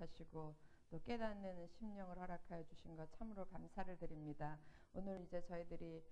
허락하시고 또 깨닫는 심령을 허락하여 주신 것 참으로 감사를 드립니다. 오늘 이제 저희들이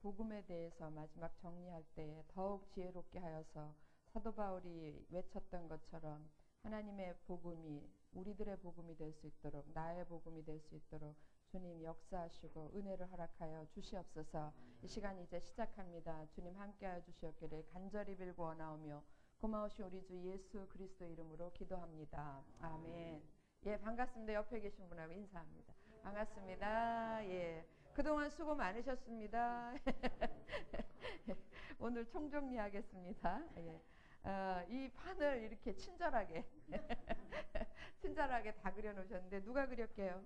복음에 대해서 마지막 정리할 때에 더욱 지혜롭게 하여서 사도 바울이 외쳤던 것처럼 하나님의 복음이 우리들의 복음이 될 수 있도록, 나의 복음이 될 수 있도록 주님 역사하시고 은혜를 허락하여 주시옵소서. 이 시간 이제 시작합니다. 주님 함께하여 주시옵기를 간절히 빌고 원하오며 고마우신 우리 주 예수 그리스도 이름으로 기도합니다. 아멘. 예, 반갑습니다. 옆에 계신 분하고 인사합니다. 반갑습니다. 예, 그동안 수고 많으셨습니다. 오늘 총정리하겠습니다. 예. 이 판을 이렇게 친절하게 친절하게 다 그려놓으셨는데 누가 그렸게요?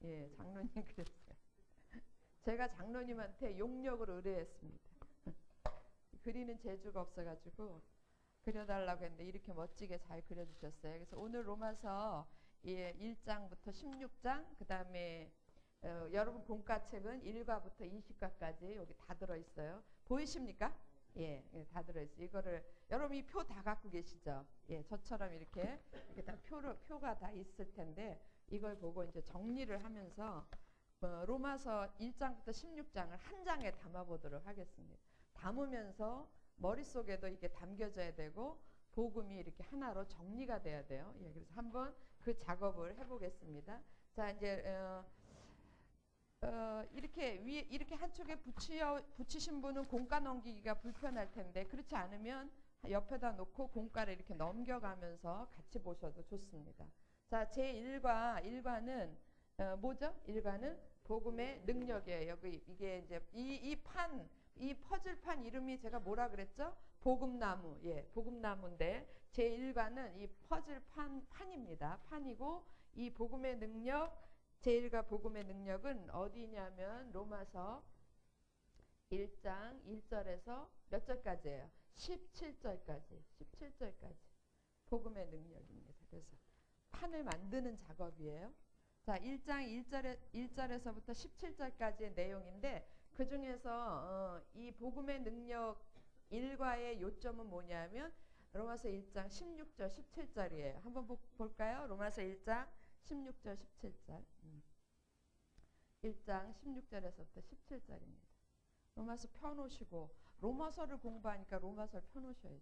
예, 장로님 그렸어요. 제가 장로님한테 용역을 의뢰했습니다. 그리는 재주가 없어가지고 그려달라고 했는데 이렇게 멋지게 잘 그려주셨어요. 그래서 오늘 로마서 1장부터 16장, 그 다음에 여러분 공과책은 1과부터 20과까지 여기 다 들어있어요. 보이십니까? 예, 다 들어있어요. 이거를 여러분 이 표 다 갖고 계시죠? 예, 저처럼 이렇게 다 표가 다 있을 텐데 이걸 보고 이제 정리를 하면서 로마서 1장부터 16장을 한 장에 담아보도록 하겠습니다. 담으면서 머릿속에도 이게 담겨져야 되고 복음이 이렇게 하나로 정리가 돼야 돼요. 예, 그래서 한번 그 작업을 해보겠습니다. 자, 이제 이렇게 한쪽에 붙이신 분은 공과 넘기기가 불편할 텐데 그렇지 않으면 옆에다 놓고 공과를 이렇게 넘겨가면서 같이 보셔도 좋습니다. 자, 제1과는 뭐죠? 1과는 복음의 능력이에요. 이게 이제 이 퍼즐판 이름이 제가 뭐라 그랬죠? 복음나무. 예, 복음나무인데 제1과는 이 퍼즐판입니다. 판이고 이 복음의 능력, 제1과 복음의 능력은 어디냐면 로마서 1장 1절에서 몇 절까지예요? 17절까지. 복음의 능력입니다. 그래서 판을 만드는 작업이에요. 자, 1장 1절에서부터 17절까지의 내용인데 그 중에서 이 복음의 능력 1과의 요점은 뭐냐면 로마서 1장 16절 17절이에요. 한번 볼까요? 로마서 1장 16절 17절 1장 16절에서부터 17절입니다. 로마서 펴놓으시고 로마서를 공부하니까 로마서를 펴놓으셔야죠.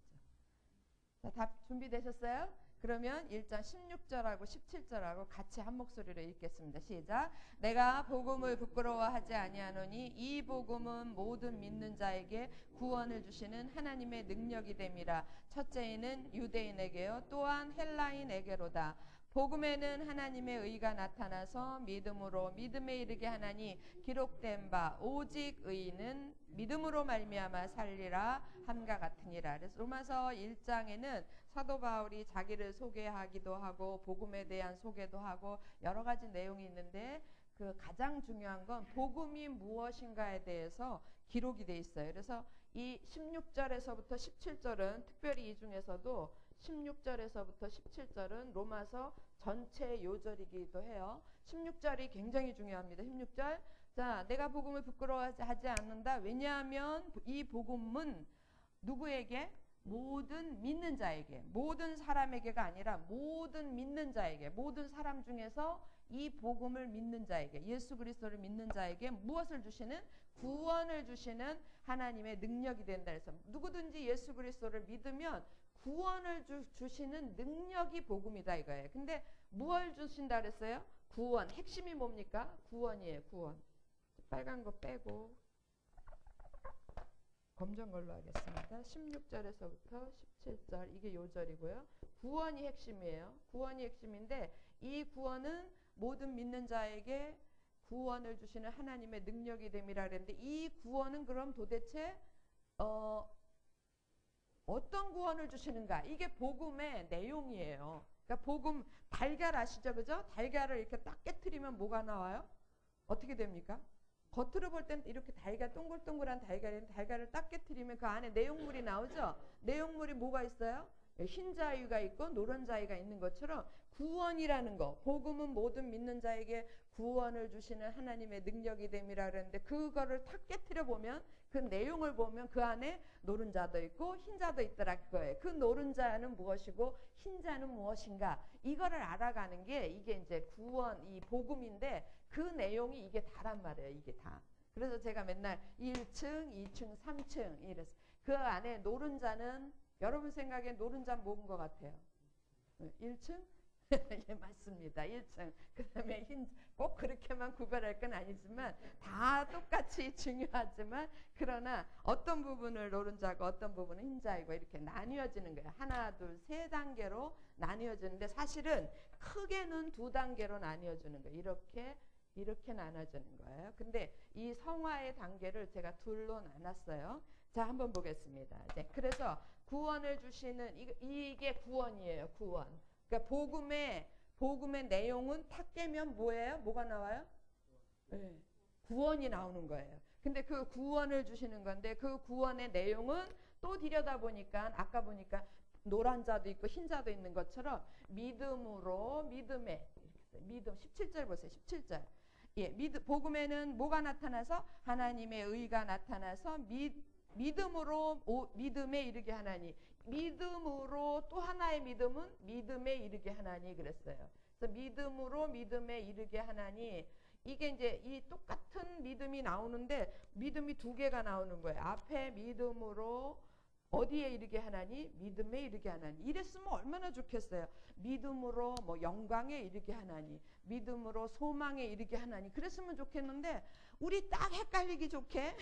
자, 다 준비되셨어요? 그러면 1장 16절하고 17절하고 같이 한 목소리로 읽겠습니다. 시작. 내가 복음을 부끄러워하지 아니하노니 이 복음은 모든 믿는 자에게 구원을 주시는 하나님의 능력이 됨이라. 첫째는 유대인에게요 또한 헬라인에게로다. 복음에는 하나님의 의가 나타나서 믿음으로 믿음에 이르게 하나니 기록된 바 오직 의인은 믿음으로 말미암아 살리라 함과 같으니라. 그래서 로마서 1장에는 사도 바울이 자기를 소개하기도 하고 복음에 대한 소개도 하고 여러 가지 내용이 있는데 그 가장 중요한 건 복음이 무엇인가에 대해서 기록이 돼 있어요. 그래서 이 16절에서부터 17절은 특별히 이 중에서도 16절에서부터 17절은 로마서 전체 요절이기도 해요. 16절이 굉장히 중요합니다. 16절. 자, 내가 복음을 부끄러워하지 않는다. 왜냐하면 이 복음은 누구에게? 모든 믿는 자에게, 모든 사람에게가 아니라 모든 믿는 자에게, 모든 사람 중에서 이 복음을 믿는 자에게, 예수 그리스도를 믿는 자에게 무엇을 주시는? 구원을 주시는 하나님의 능력이 된다 해서 누구든지 예수 그리스도를 믿으면 구원을 주시는 능력이 복음이다 이거예요. 근데 무엇을 주신다 그랬어요? 구원. 핵심이 뭡니까? 구원이에요. 구원. 빨간 거 빼고 검정 걸로 하겠습니다. 16절에서부터 17절 이게 요절이고요. 구원이 핵심이에요. 구원이 핵심인데 이 구원은 모든 믿는 자에게 구원을 주시는 하나님의 능력이 됨이라 그랬는데 이 구원은 그럼 도대체 어떤 구원을 주시는가? 이게 복음의 내용이에요. 그러니까 복음 달걀 아시죠? 그죠? 달걀을 이렇게 딱 깨트리면 뭐가 나와요? 어떻게 됩니까? 겉으로 볼 땐 이렇게 달걀 동글동글한 달걀을 딱 깨트리면 그 안에 내용물이 나오죠? 내용물이 뭐가 있어요? 흰 자위가 있고 노란 자위가 있는 것처럼 구원이라는 거, 복음은 모든 믿는 자에게 구원을 주시는 하나님의 능력이 됨이라 그랬는데 그거를 탁 깨트려 보면 그 내용을 보면 그 안에 노른자도 있고 흰자도 있더라 그거예요. 그 노른자는 무엇이고 흰자는 무엇인가 이거를 알아가는 게 이게 이제 구원 이 복음인데 그 내용이 이게 다란 말이에요. 이게 다. 그래서 제가 맨날 1층, 2층, 3층 이래서 그 안에 노른자는 여러분 생각에 노른자 뭔 것 같아요? 1층? 예, 맞습니다. 1층. 그 다음에 꼭 그렇게만 구별할 건 아니지만 다 똑같이 중요하지만 그러나 어떤 부분을 노른자고 어떤 부분은 흰자이고 이렇게 나뉘어지는 거예요. 하나, 둘, 세 단계로 나뉘어지는데 사실은 크게는 두 단계로 나뉘어지는 거예요. 이렇게 나눠지는 거예요. 근데 이 성화의 단계를 제가 둘로 나눴어요. 자, 한번 보겠습니다. 이제 그래서 구원을 주시는 이게 구원이에요. 구원. 그러니까 복음의 내용은 탁 깨면 뭐예요? 뭐가 나와요? 네, 구원이 나오는 거예요. 근데 그 구원을 주시는 건데 그 구원의 내용은 또 들여다보니까 아까 보니까 노란 자도 있고 흰 자도 있는 것처럼 믿음으로 믿음에 믿음 17절 보세요. 17절. 예, 복음에는 뭐가 나타나서 하나님의 의가 나타나서 믿음으로 믿음에 이르게 하나니 믿음으로 또 하나의 믿음은 믿음에 이르게 하나니 그랬어요. 그래서 믿음으로 믿음에 이르게 하나니 이게 이제 이 똑같은 믿음이 나오는데 믿음이 두 개가 나오는 거예요. 앞에 믿음으로 어디에 이르게 하나니 믿음에 이르게 하나니 이랬으면 얼마나 좋겠어요. 믿음으로 뭐 영광에 이르게 하나니 믿음으로 소망에 이르게 하나니 그랬으면 좋겠는데 우리 딱 헷갈리기 좋게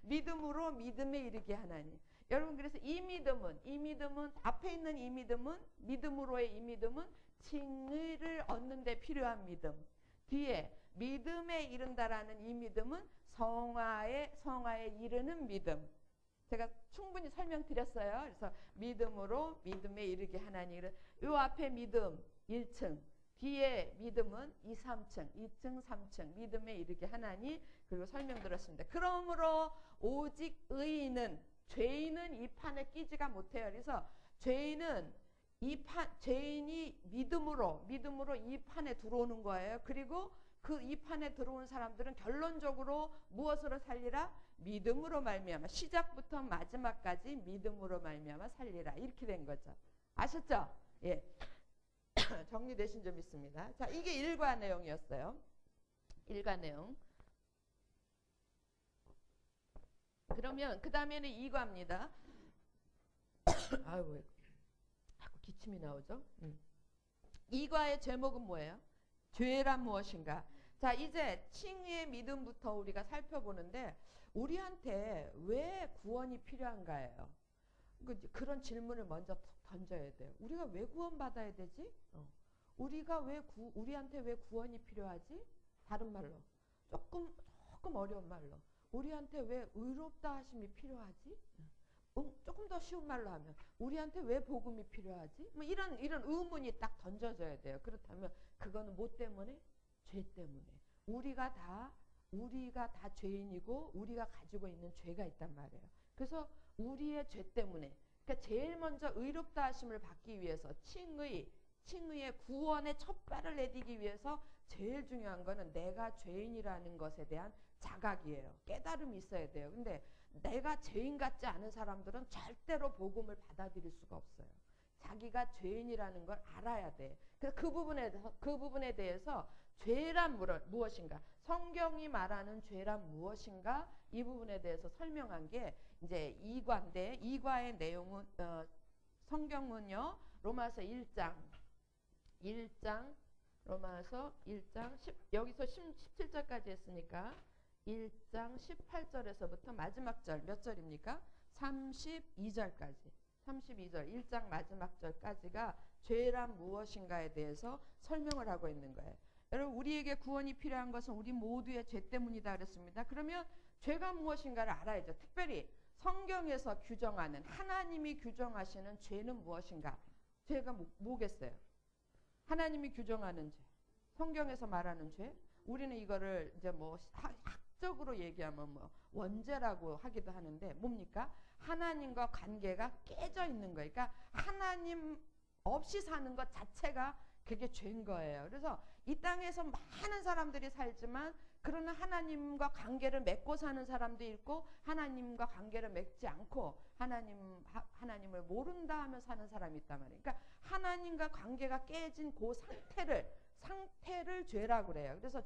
믿음으로 믿음에 이르게 하나니 여러분 그래서 이 믿음은 앞에 있는 이 믿음은 믿음으로의 이 믿음은 칭의를 얻는 데 필요한 믿음 뒤에 믿음에 이른다라는 이 믿음은 성화에 이르는 믿음 제가 충분히 설명드렸어요. 그래서 믿음으로 믿음에 이르게 하나니 요 앞에 믿음 1층 뒤에 믿음은 2, 3층 2층 3층 믿음에 이르게 하나니 그리고 설명드렸습니다. 그러므로 오직 의인은 죄인은 이 판에 끼지가 못해요. 그래서 죄인이 믿음으로 이 판에 들어오는 거예요. 그리고 그 이 판에 들어온 사람들은 결론적으로 무엇으로 살리라? 믿음으로 말미암아 시작부터 마지막까지 믿음으로 말미암아 살리라 이렇게 된 거죠. 아셨죠? 예. 정리되신 점 있습니다. 자, 이게 일과 내용이었어요. 일과 내용. 그러면 그 다음에는 이과입니다. 아이고, 자꾸 기침이 나오죠? 이과의 제목은 뭐예요? 죄란 무엇인가? 자, 이제 칭의의 믿음부터 우리가 살펴보는데 우리한테 왜 구원이 필요한가예요? 그런 질문을 먼저 던져야 돼요. 우리가 왜 구원받아야 되지? 우리한테 왜 구원이 필요하지? 다른 말로 조금 어려운 말로 우리한테 왜 의롭다 하심이 필요하지? 조금 더 쉬운 말로 하면 우리한테 왜 복음이 필요하지? 뭐 이런 의문이 딱 던져져야 돼요. 그렇다면 그거는 뭐 때문에? 죄 때문에. 우리가 다 죄인이고 우리가 가지고 있는 죄가 있단 말이에요. 그래서 우리의 죄 때문에 그러니까 제일 먼저 의롭다 하심을 받기 위해서 칭의의 구원의 첫 발을 내디기 위해서 제일 중요한 거는 내가 죄인이라는 것에 대한 자각이에요. 깨달음이 있어야 돼요. 근데 내가 죄인 같지 않은 사람들은 절대로 복음을 받아들일 수가 없어요. 자기가 죄인이라는 걸 알아야 돼. 그래서 그 부분에 대해서 죄란 무엇인가? 성경이 말하는 죄란 무엇인가? 이 부분에 대해서 설명한 게 이제 2과인데 2과의 내용은 성경은요. 로마서 1장 로마서 1장 여기서 17절까지 했으니까 1장 18절에서부터 마지막 절 몇 절입니까? 32절까지 32절 1장 마지막 절까지가 죄란 무엇인가에 대해서 설명을 하고 있는 거예요. 여러분 우리에게 구원이 필요한 것은 우리 모두의 죄 때문이다 그랬습니다. 그러면 죄가 무엇인가를 알아야죠. 특별히 성경에서 규정하는 하나님이 규정하시는 죄는 무엇인가? 죄가 뭐겠어요? 하나님이 규정하는 죄, 성경에서 말하는 죄. 우리는 이거를 이제 뭐 학적으로 얘기하면 뭐 원죄라고 하기도 하는데 뭡니까? 하나님과 관계가 깨져 있는 거예요. 그러니까 하나님 없이 사는 것 자체가 그게 죄인 거예요. 그래서 이 땅에서 많은 사람들이 살지만 그러나 하나님과 관계를 맺고 사는 사람도 있고 하나님과 관계를 맺지 않고 하나님을 모른다 하며 사는 사람이 있단 말이에요. 그러니까 하나님과 관계가 깨진 그 상태를 죄라고 그래요. 그래서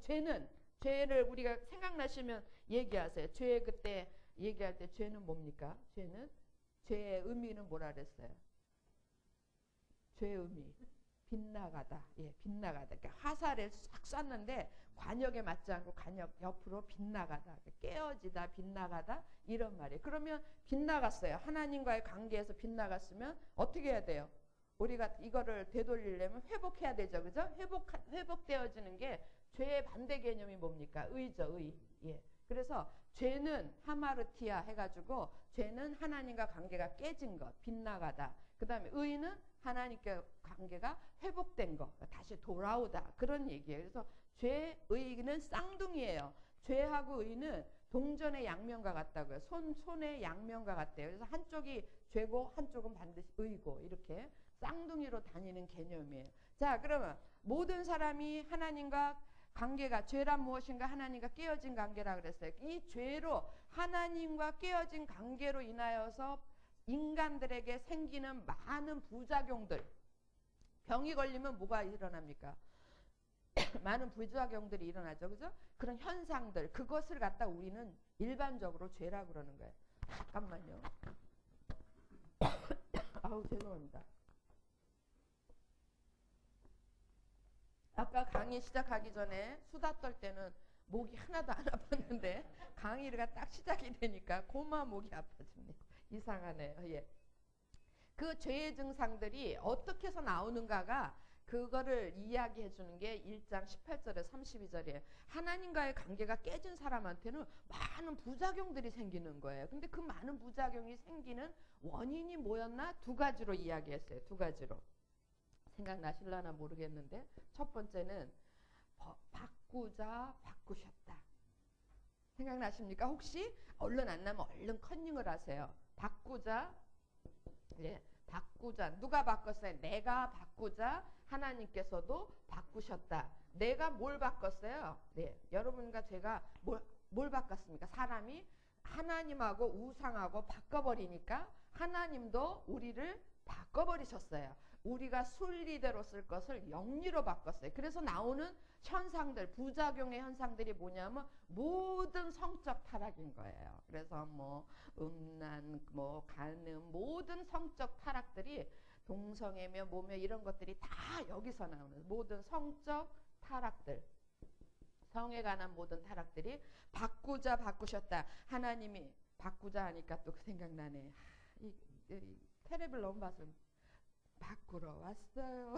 죄를 우리가 생각나시면 얘기하세요. 죄 그때 얘기할 때 죄는 뭡니까? 죄의 의미는 뭐라 그랬어요? 죄의 의미 빗나가다. 예, 빗나가다. 그러니까 화살을 싹 쐈는데 관역에 맞지 않고 관역 옆으로 빗나가다. 깨어지다, 빗나가다 이런 말이에요. 그러면 빗나갔어요. 하나님과의 관계에서 빗나갔으면 어떻게 해야 돼요? 우리가 이거를 되돌리려면 회복해야 되죠. 그죠? 회복되어지는 게 죄의 반대 개념이 뭡니까? 의죠, 의. 예. 그래서 죄는 하마르티아 해가지고 죄는 하나님과 관계가 깨진 것, 빗나가다. 그 다음에 의는 하나님과 관계가 회복된 것, 다시 돌아오다. 그런 얘기예요. 그래서 죄, 의는 쌍둥이에요. 죄하고 의는 동전의 양면과 같다고요. 손의 양면과 같대요. 그래서 한쪽이 죄고 한쪽은 반드시 의고 이렇게 쌍둥이로 다니는 개념이에요. 자, 그러면 모든 사람이 하나님과 관계가 죄란 무엇인가? 하나님과 깨어진 관계라 그랬어요. 이 죄로 하나님과 깨어진 관계로 인하여서 인간들에게 생기는 많은 부작용들, 병이 걸리면 뭐가 일어납니까? 많은 부작용들이 일어나죠. 그죠? 그런 현상들, 그것을 갖다 우리는 일반적으로 죄라고 그러는 거예요. 잠깐만요. 아우, 죄송합니다. 아까 강의 시작하기 전에 수다 떨 때는 목이 하나도 안 아팠는데 강의가 딱 시작이 되니까 고마 목이 아파집니다. 이상하네요. 예. 그 죄의 증상들이 어떻게 해서 나오는가가 그거를 이야기해 주는 게 1장 18절에 32절이에요. 하나님과의 관계가 깨진 사람한테는 많은 부작용들이 생기는 거예요. 근데 그 많은 부작용이 생기는 원인이 뭐였나? 두 가지로 이야기했어요. 두 가지로. 생각나실라나 모르겠는데 첫 번째는 바꾸자 바꾸셨다. 생각나십니까? 혹시 얼른 안 나면 얼른 컨닝을 하세요. 바꾸자. 예, 바꾸자. 누가 바꿨어요? 내가 바꾸자. 하나님께서도 바꾸셨다. 내가 뭘 바꿨어요? 네, 여러분과 제가 뭘 바꿨습니까? 사람이 하나님하고 우상하고 바꿔버리니까 하나님도 우리를 바꿔버리셨어요. 우리가 순리대로 쓸 것을 영리로 바꿨어요. 그래서 나오는 현상들, 부작용의 현상들이 뭐냐면 모든 성적 타락인 거예요. 그래서 뭐 음란, 뭐 간음, 모든 성적 타락들이 동성애며 뭐며 이런 것들이 다 여기서 나오는 모든 성적 타락들, 성에 관한 모든 타락들이 바꾸자 바꾸셨다. 하나님이 바꾸자 하니까 또 그 생각나네. 이 테레비를 너무 봐서 바꾸러 왔어요.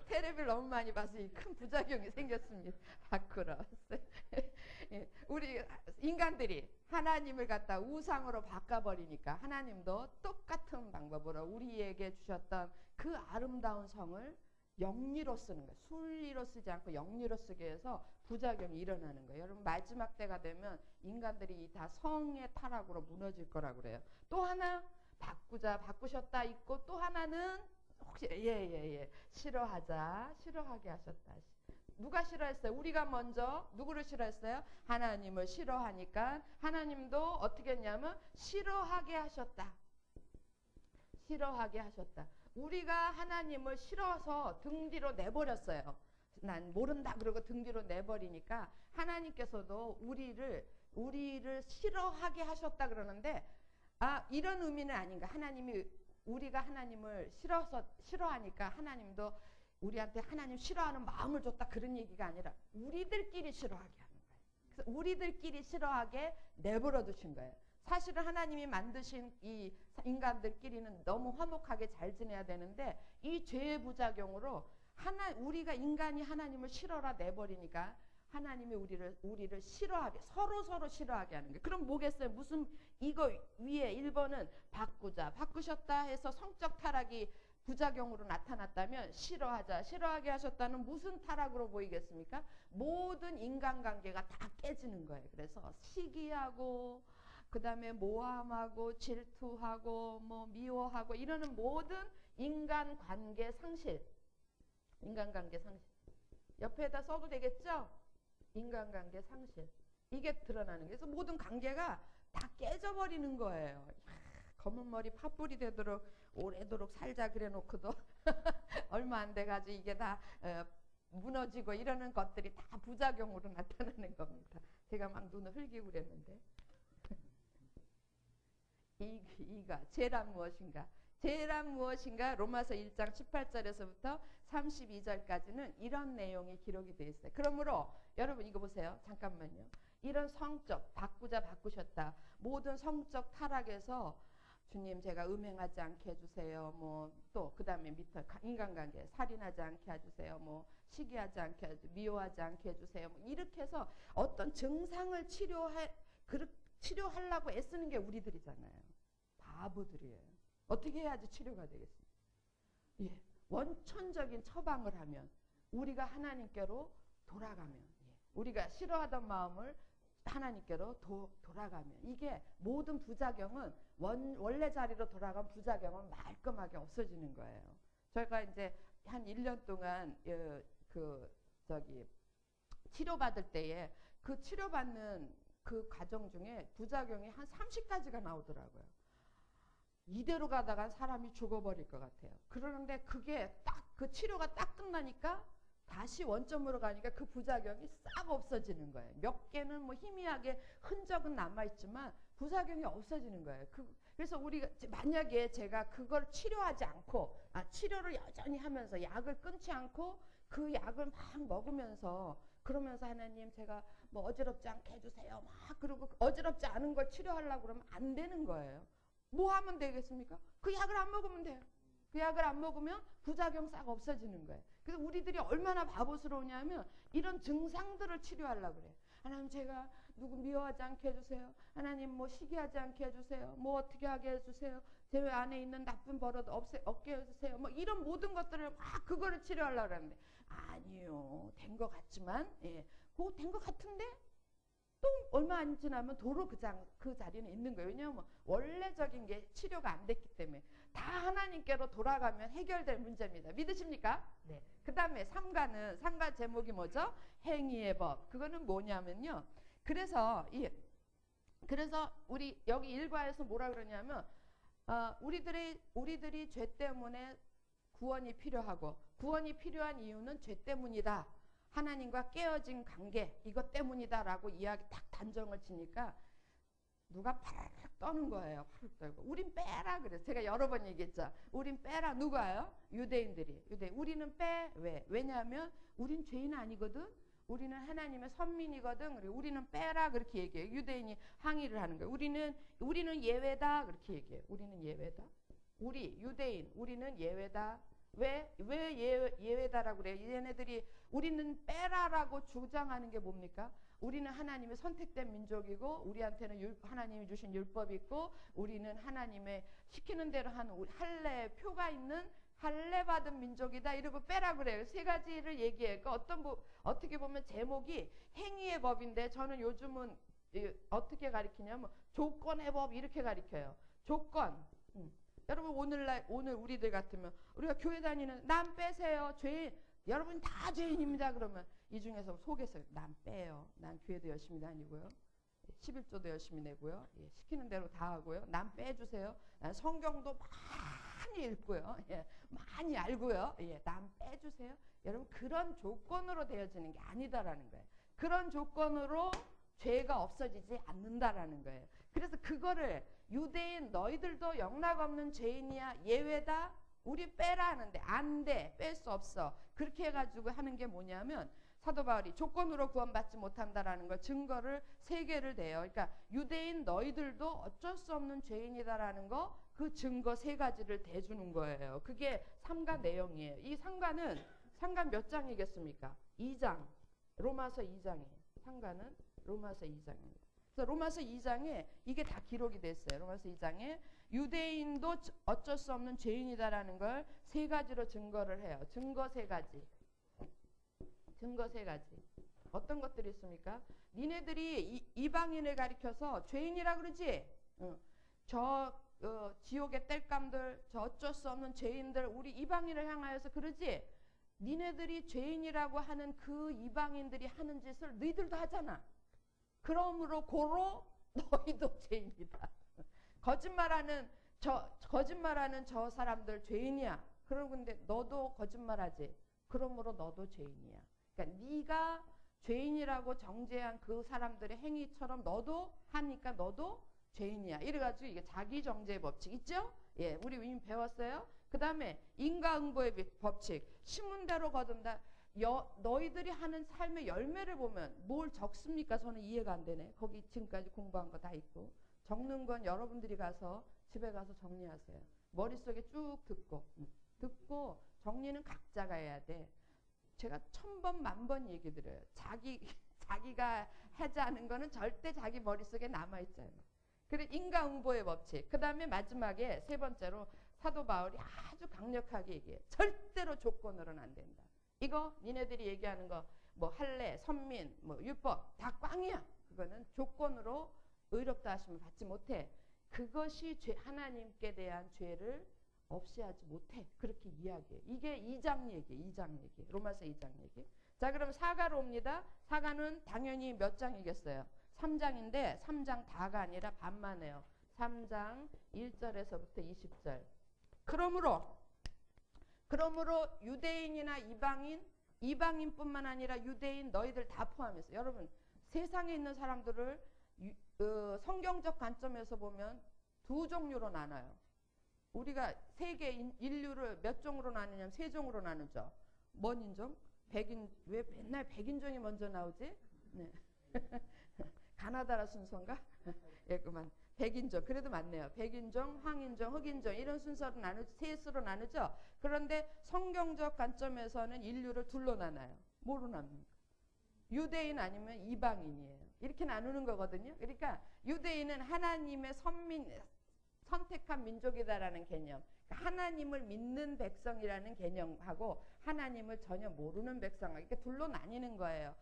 테레비를 너무 많이 봐서 이 큰 부작용이 생겼습니다. 바꾸러 왔어요. 예, 우리 인간들이 하나님을 갖다 우상으로 바꿔버리니까 하나님도 똑같은 방법으로 우리에게 주셨던 그 아름다운 성을 영리로 쓰는 거예요. 순리로 쓰지 않고 영리로 쓰게 해서 부작용이 일어나는 거예요. 여러분 마지막 때가 되면 인간들이 다 성의 타락으로 무너질 거라고 그래요. 또 하나 바꾸자 바꾸셨다 있고 또 하나는 혹시 싫어하게 하셨다. 누가 싫어했어요? 우리가 먼저 누구를 싫어했어요? 하나님을 싫어하니까 하나님도 어떻게 했냐면 싫어하게 하셨다. 싫어하게 하셨다. 우리가 하나님을 싫어서 등 뒤로 내버렸어요. 난 모른다 그러고 등 뒤로 내버리니까 하나님께서도 우리를 싫어하게 하셨다 그러는데 이런 의미는 아닌가. 우리가 하나님을 싫어하니까 하나님도 우리한테 하나님 싫어하는 마음을 줬다 그런 얘기가 아니라 우리들끼리 싫어하게 하는 거예요. 그래서 우리들끼리 싫어하게 내버려 두신 거예요. 사실은 하나님이 만드신 이 인간들끼리는 너무 화목하게 잘 지내야 되는데 이 죄의 부작용으로 우리가 인간이 하나님을 싫어라 내버리니까 하나님이 우리를 싫어하게 서로 싫어하게 하는 거예요. 그럼 뭐겠어요? 무슨 이거 위에 1번은 바꾸자 바꾸셨다 해서 성적 타락이 부작용으로 나타났다면 싫어하자, 싫어하게 하셨다는 무슨 타락으로 보이겠습니까? 모든 인간관계가 다 깨지는 거예요. 그래서 시기하고 그 다음에 모함하고 질투하고 뭐 미워하고 이러는 모든 인간관계 상실, 인간관계 상실. 옆에다 써도 되겠죠? 인간관계 상실. 이게 드러나는 거예요. 그래서 모든 관계가 다 깨져버리는 거예요. 검은 머리 팥불이 되도록 오래도록 살자 그래 놓고도 얼마 안 돼가지고 이게 다 무너지고 이러는 것들이 다 부작용으로 나타나는 겁니다. 제가 막 눈을 흘기고 그랬는데. 이가 죄란 무엇인가? 죄란 무엇인가? 로마서 1장 18절에서부터 32절까지는 이런 내용이 기록이 되어 있어요. 그러므로 여러분 이거 보세요. 잠깐만요. 이런 성적 바꾸셨다. 모든 성적 타락에서 주님 제가 음행하지 않게 해주세요. 뭐 또 그 다음에 밑에 인간관계 살인하지 않게 해주세요. 뭐 시기하지 않게 해주세요. 미워하지 않게 해주세요. 뭐 이렇게 해서 어떤 증상을 치료하려고 애쓰는 게 우리들이잖아요. 바보들이에요. 어떻게 해야지 치료가 되겠습니까? 예, 원천적인 처방을 하면 우리가 하나님께로 돌아가면 우리가 싫어하던 마음을 하나님께로 돌아가면 이게 모든 부작용은 원래 자리로 돌아간 부작용은 말끔하게 없어지는 거예요. 저희가 이제 한 1년 동안 치료받을 때에 그 치료받는 그 과정 중에 부작용이 한 30가지가 나오더라고요. 이대로 가다가 사람이 죽어버릴 것 같아요. 그러는데 그게 딱 그 치료가 딱 끝나니까 다시 원점으로 가니까 그 부작용이 싹 없어지는 거예요. 몇 개는 뭐 희미하게 흔적은 남아있지만 부작용이 없어지는 거예요. 그래서 우리가 만약에 제가 그걸 치료하지 않고 치료를 여전히 하면서 약을 끊지 않고 그 약을 막 먹으면서 그러면서 하나님 제가 뭐 어지럽지 않게 해주세요. 막 그러고 어지럽지 않은 걸 치료하려고 그러면 안 되는 거예요. 뭐 하면 되겠습니까? 그 약을 안 먹으면 돼요. 그 약을 안 먹으면 부작용 싹 없어지는 거예요. 그래서 우리들이 얼마나 바보스러우냐면 이런 증상들을 치료하려고 그래요. 하나님 제가 누구 미워하지 않게 해주세요. 하나님 뭐 시기하지 않게 해주세요. 뭐 어떻게 하게 해주세요. 제 안에 있는 나쁜 버릇 없게 해주세요. 뭐 이런 모든 것들을 막 그거를 치료하려고 하는데 아니요. 된 것 같지만 그거 된 것 같은데 또 얼마 안 지나면 도로 그 자리는 있는 거예요. 왜냐하면 원래적인 게 치료가 안 됐기 때문에 다 하나님께로 돌아가면 해결될 문제입니다. 믿으십니까? 네. 그 다음에 3가 제목이 뭐죠? 행위의 법. 그거는 뭐냐면요. 그래서 우리 여기 일과에서 뭐라 그러냐면 우리들이 죄 때문에 구원이 필요하고 구원이 필요한 이유는 죄 때문이다. 하나님과 깨어진 관계 이것 때문이다라고 이야기 딱 단정을 치니까 누가 파르륵 떠는 거예요. 파르륵 떨고 우린 빼라 그래서 제가 여러 번 얘기했죠. 우린 빼라. 누가요? 유대인들이. 우리는 빼. 왜? 왜냐하면 우린 죄인 아니거든. 우리는 하나님의 선민이거든. 그리고 우리는 빼라 그렇게 얘기해요. 유대인이 항의를 하는 거예요. 우리는 예외다 그렇게 얘기해요. 우리는 예외다. 우리 유대인 우리는 예외다. 왜 예외다라고 그래요? 얘네들이 우리는 빼라라고 주장하는 게 뭡니까? 우리는 하나님의 선택된 민족이고 우리한테는 하나님이 주신 율법이 있고 우리는 하나님의 시키는 대로 한 할례 표가 있는 할례 받은 민족이다 이러고 빼라 그래요. 세 가지를 얘기해요. 그러니까 어떻게 보면 제목이 행위의 법인데 저는 요즘은 어떻게 가리키냐면 조건의 법 이렇게 가리켜요. 조건. 여러분 오늘 우리들 같으면 우리가 교회 다니는 남 빼세요. 죄인. 여러분 다 죄인입니다. 그러면 이 중에서 속에서 난 빼요. 난 교회도 열심히 다니고요. 11조도 열심히 내고요. 시키는 대로 다 하고요. 난 빼주세요. 난 성경도 많이 읽고요. 많이 알고요. 난 빼주세요. 여러분 그런 조건으로 되어지는 게 아니다라는 거예요. 그런 조건으로 죄가 없어지지 않는다라는 거예요. 그래서 그거를 유대인 너희들도 영락 없는 죄인이야 예외다 우리 빼라 하는데 안 돼 뺄 수 없어 그렇게 해가지고 하는 게 뭐냐면 사도 바울이 조건으로 구원받지 못한다라는 걸 증거를 3개를 대요. 그러니까 유대인 너희들도 어쩔 수 없는 죄인이다라는 거 그 증거 3가지를 대주는 거예요. 그게 3가 내용이에요. 이 3가는 몇 장이겠습니까? 2장 로마서 2장이에요. 3가는 로마서 2장입니다. 그래서 로마서 2장에 이게 다 기록이 됐어요. 로마서 2장에 유대인도 어쩔 수 없는 죄인이다라는 걸 세 가지로 증거를 해요. 증거 세 가지. 증거 세 가지. 어떤 것들이 있습니까? 니네들이 이방인을 가리켜서 죄인이라 그러지? 지옥의 땔감들, 저 어쩔 수 없는 죄인들, 우리 이방인을 향하여서 그러지? 니네들이 죄인이라고 하는 그 이방인들이 하는 짓을 너희들도 하잖아. 그러므로 고로 너희도 죄인이다. 거짓말하는 저 사람들 죄인이야. 그런데 너도 거짓말하지. 그러므로 너도 죄인이야. 그러니까 네가 죄인이라고 정죄한 그 사람들의 행위처럼 너도 하니까 너도 죄인이야. 이래가지고 이게 자기정죄 법칙 있죠? 예, 우리 이미 배웠어요. 그 다음에 인과응보의 법칙. 신문대로 거둔다. 너희들이 하는 삶의 열매를 보면 뭘 적습니까? 저는 이해가 안 되네. 거기 지금까지 공부한 거 다 있고. 적는 건 여러분들이 가서 집에 가서 정리하세요. 머릿속에 쭉 듣고 정리는 각자가 해야 돼. 제가 1000번 만번 얘기 드려요. 자기가 하지 않은 거는 절대 자기 머릿속에 남아있잖아요. 그래 인과응보의 법칙. 그 다음에 마지막에 세 번째로 사도 바울이 아주 강력하게 얘기해. 절대로 조건으로는 안 된다. 이거 니네들이 얘기하는 거 뭐 할례, 선민, 뭐 율법 다 꽝이야. 그거는 조건으로 의롭다 하시면 받지 못해. 그것이 하나님께 대한 죄를 없이 하지 못해. 그렇게 이야기해. 이게 2장 얘기. 로마서 2장 얘기. 자, 그럼 사가로 옵니다. 사가는 당연히 몇 장이겠어요? 3장인데 3장 다가 아니라 반만 해요. 3장 1절에서부터 20절. 그러므로 유대인이나 이방인뿐만 아니라 유대인 너희들 다 포함해서 여러분 세상에 있는 사람들을 성경적 관점에서 보면 두 종류로 나눠요. 우리가 세계 인류를 몇 종으로 나누냐면 세 종으로 나누죠. 뭔 인종? 백인. 왜 맨날 백인종이 먼저 나오지? 네. 가나다라 순서인가? 예, 그만. 백인종. 그래도 맞네요. 백인종, 황인종, 흑인종 이런 순서로 셋으로 나누죠. 그런데 성경적 관점에서는 인류를 둘로 나눠요. 뭐로 나눕니까? 유대인 아니면 이방인이에요. 이렇게 나누는 거거든요. 그러니까 유대인은 하나님의 선택한 민족이다라는 개념. 그러니까 하나님을 믿는 백성이라는 개념하고 하나님을 전혀 모르는 백성 이렇게 둘로 나뉘는 거예요.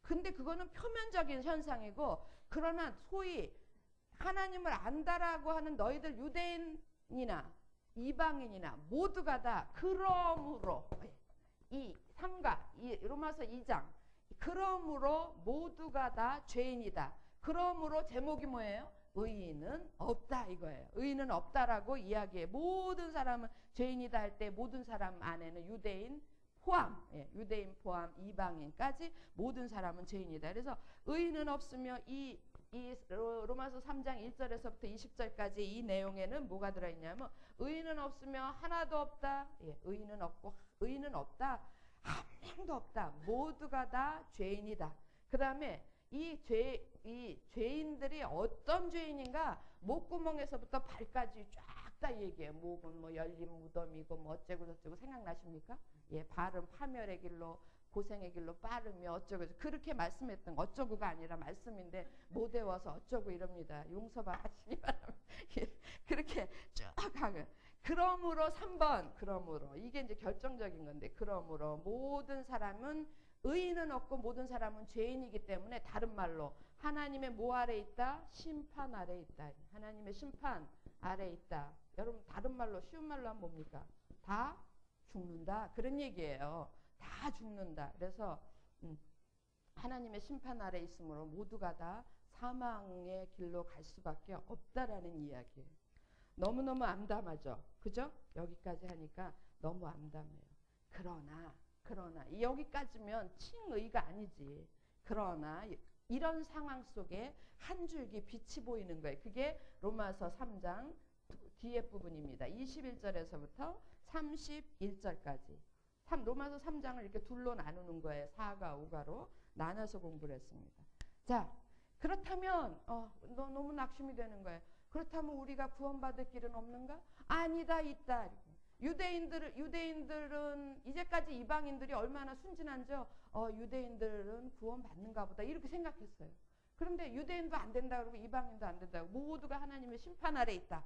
근데 그거는 표면적인 현상이고 그러나 소위 하나님을 안다라고 하는 너희들 유대인이나 이방인이나 모두가 다 그러므로 이 로마서 2장 그러므로 모두가 다 죄인이다. 그러므로 제목이 뭐예요? 의인은 없다 이거예요. 의인은 없다라고 이야기해. 모든 사람은 죄인이다 할 때 모든 사람 안에는 유대인 포함, 이방인까지 모든 사람은 죄인이다. 그래서 의인은 없으며 이 로마서 3장 1절에서부터 20절까지 이 내용에는 뭐가 들어있냐면 의인은 없으며 하나도 없다. 예, 의인은 없다. 한 명도 없다. 모두가 다 죄인이다. 그 다음에 이 죄인들이 어떤 죄인인가 목구멍에서부터 발까지 쫙 다 얘기해요. 목은 뭐 열린 무덤이고 뭐 어쩌고 저쩌고 생각나십니까? 예, 발은 파멸의 길로 고생의 길로 빠르며 어쩌고 그렇게 말씀했던 어쩌고가 아니라 말씀인데 못 외워서 어쩌고 이럽니다. 용서 받으시기 바랍니다. 그렇게 쭉 하고 그러므로 3번 그러므로 이게 이제 결정적인 건데 그러므로 모든 사람은 의인은 없고 모든 사람은 죄인이기 때문에 다른 말로 하나님의 뭐 아래 있다? 심판 아래 있다. 하나님의 심판 아래 있다. 여러분 다른 말로 쉬운 말로 하면 뭡니까? 다 죽는다. 그런 얘기예요. 다 죽는다. 그래서 하나님의 심판 아래 있으므로 모두가 다 사망의 길로 갈 수밖에 없다라는 이야기예요. 너무너무 암담하죠. 그죠? 여기까지 하니까 너무 암담해요. 그러나 여기까지면 칭의가 아니지. 그러나 이런 상황 속에 한 줄기 빛이 보이는 거예요. 그게 로마서 3장 뒤에 부분입니다. 21절에서부터 31절까지. 로마서 3장을 이렇게 둘로 나누는 거예요. 4가 5가로 나눠서 공부를 했습니다. 자, 그렇다면 너무 낙심이 되는 거예요. 그렇다면 우리가 구원받을 길은 없는가? 아니다, 있다. 유대인들은 이제까지 이방인들이 얼마나 순진한죠. 유대인들은 구원받는가 보다 이렇게 생각했어요. 그런데 유대인도 안 된다 그러고 이방인도 안 된다고 모두가 하나님의 심판 아래 있다.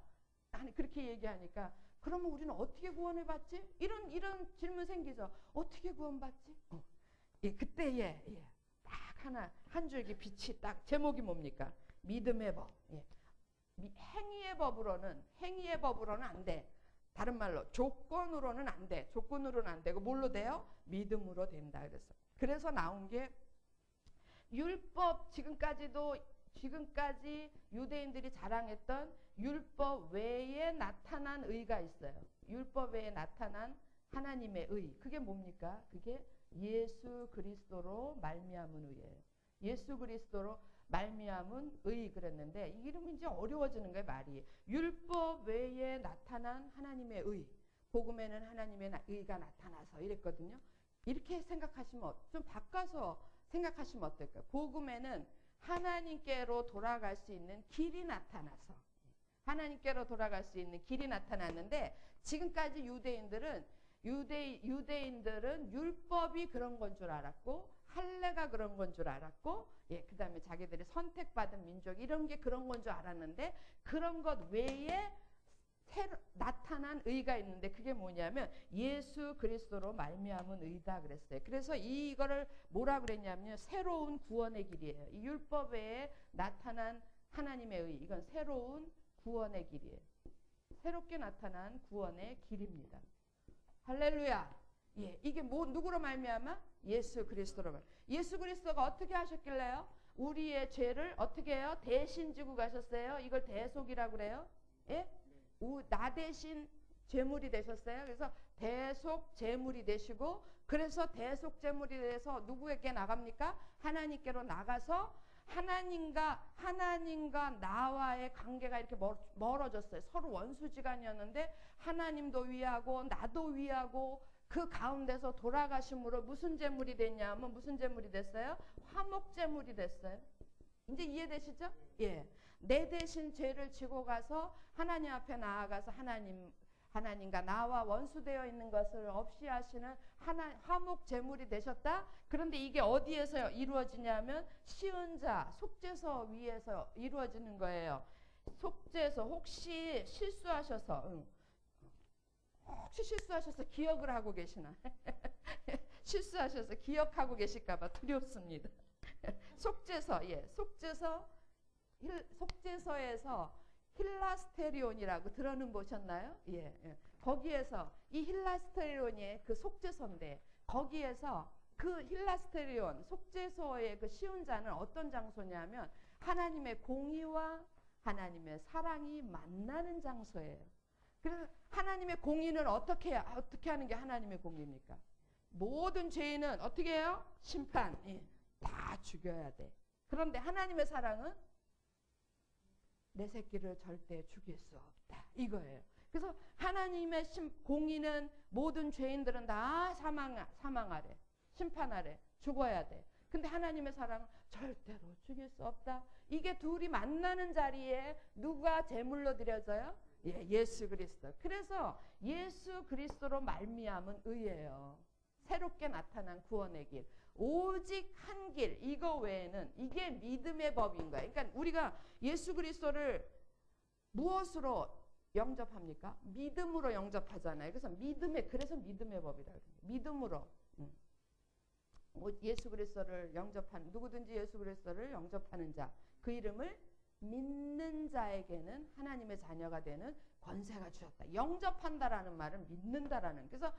아니 그렇게 얘기하니까 그러면 우리는 어떻게 구원을 받지? 이런 질문 생기죠. 어떻게 구원받지? 예, 그때에 딱 하나 한 줄기 빛이 딱 제목이 뭡니까? 믿음의 법. 예. 행위의 법으로는 안 돼. 다른 말로 조건으로는 안 돼. 조건으로는 안 되고 뭘로 돼요? 믿음으로 된다 그랬어. 그래서 나온 게 율법 지금까지 유대인들이 자랑했던 율법 외에 나타난 의가 있어요. 율법 외에 나타난 하나님의 의. 그게 뭡니까? 그게 예수 그리스도로 말미암은 의예요. 예수 그리스도로 말미암은 의 그랬는데 이 이름이 이제 어려워지는 거예요. 말이. 율법 외에 나타난 하나님의 의. 복음에는 하나님의 의가 나타나서 이랬거든요. 이렇게 생각하시면 좀 바꿔서 생각하시면 어떨까요? 복음에는 하나님께로 돌아갈 수 있는 길이 나타나서 하나님께로 돌아갈 수 있는 길이 나타났는데 지금까지 유대인들은 율법이 그런 건 줄 알았고 할례가 그런 건 줄 알았고 그 다음에 자기들이 선택받은 민족 이런 게 그런 건 줄 알았는데 그런 것 외에 새로 나타난 의가 있는데 그게 뭐냐면 예수 그리스도로 말미암은 의다 그랬어요. 그래서 이거를 뭐라 그랬냐면 새로운 구원의 길이에요. 이 율법 외에 나타난 하나님의 의 이건 새로운 구원의 길이에요. 새롭게 나타난 구원의 길입니다. 할렐루야. 이게 누구로 말미암아? 예수 그리스도로 말미암아. 예수 그리스도가 어떻게 하셨길래요? 우리의 죄를 어떻게 해요? 대신 지고 가셨어요. 이걸 대속이라고 그래요. 예? 나 대신 제물이 되셨어요. 그래서 대속 제물이 되시고 그래서 대속 제물이 돼서 누구에게 나갑니까? 하나님께로 나가서 하나님과 나와의 관계가 이렇게 멀어졌어요. 서로 원수지간이었는데 하나님도 위하고 나도 위하고 그 가운데서 돌아가심으로 무슨 제물이 됐냐면 무슨 제물이 됐어요? 화목 제물이 됐어요. 이제 이해되시죠? 예. 내 대신 죄를 지고 가서 하나님 앞에 나아가서 하나님과 나와 원수되어 있는 것을 없이 하시는 화목 제물이 되셨다. 그런데 이게 어디에서 이루어지냐면 시은자 속죄서 위에서 이루어지는 거예요. 속죄서 혹시 실수하셔서 기억을 하고 계시나? 실수하셔서 기억하고 계실까봐 두렵습니다. 속죄서에서 힐라스테리온이라고 들어는 보셨나요? 거기에서 이 힐라스테리온이 그 속죄서인데 거기에서 그 힐라스테리온 속죄서의 그 시운자는 어떤 장소냐면 하나님의 공의와 하나님의 사랑이 만나는 장소예요. 그래서 하나님의 공의는 어떻게 하는 게 하나님의 공의입니까? 모든 죄인은 어떻게 해요? 심판. 다 죽여야 돼. 그런데 하나님의 사랑은 내 새끼를 절대 죽일 수 없다. 이거예요. 그래서 하나님의 공의는 모든 죄인들은 다 사망 아래, 심판 아래 죽어야 돼. 근데 하나님의 사랑은 절대로 죽일 수 없다. 이게 둘이 만나는 자리에 누가 제물로 드려져요? 예수 그리스도. 그래서 예수 그리스도로 말미암은 의예요. 새롭게 나타난 구원의 길. 오직 한 길, 이거 외에는 이게 믿음의 법인 거예요. 그러니까 우리가 예수 그리스도를 무엇으로 영접합니까? 믿음으로 영접하잖아요. 그래서 믿음의 법이라고 해요. 믿음으로. 예수 그리스도를 영접하는 누구든지 예수 그리스도를 영접하는 자, 그 이름을 믿는 자에게는 하나님의 자녀가 되는 권세가 주셨다. 영접한다라는 말은 믿는다라는. 그래서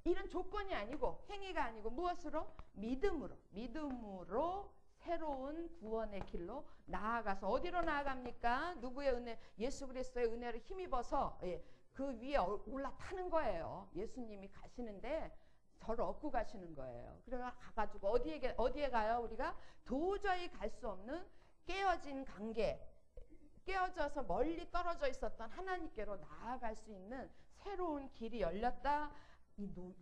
이런 조건이 아니고 행위가 아니고 무엇으로? 믿음으로 새로운 구원의 길로 나아가서 어디로 나아갑니까? 누구의 은혜? 예수 그리스도의 은혜를 힘입어서 그 위에 올라타는 거예요. 예수님이 가시는데 저를 얻고 가시는 거예요. 그래서 가가지고 어디에 가요? 우리가 도저히 갈 수 없는 깨어진 관계, 깨어져서 멀리 떨어져 있었던 하나님께로 나아갈 수 있는 새로운 길이 열렸다.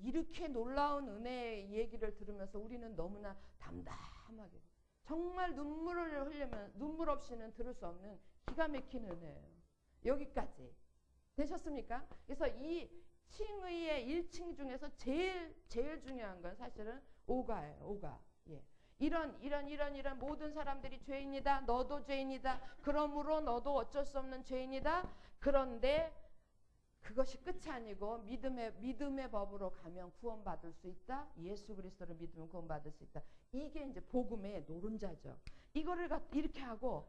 이렇게 놀라운 은혜의 얘기를 들으면서 우리는 너무나 담담하게 정말 눈물을 흘리면 눈물 없이는 들을 수 없는 기가 막힌 은혜예요. 여기까지 되셨습니까? 그래서 이 칭의의 1층 중에서 제일 중요한 건 사실은 오가예요. 오가. 이런 모든 사람들이 죄인이다. 너도 죄인이다. 그러므로 너도 어쩔 수 없는 죄인이다. 그런데 그것이 끝이 아니고 믿음의 법으로 가면 구원받을 수 있다. 예수 그리스도를 믿으면 구원받을 수 있다. 이게 이제 복음의 노른자죠. 이거를 이렇게 하고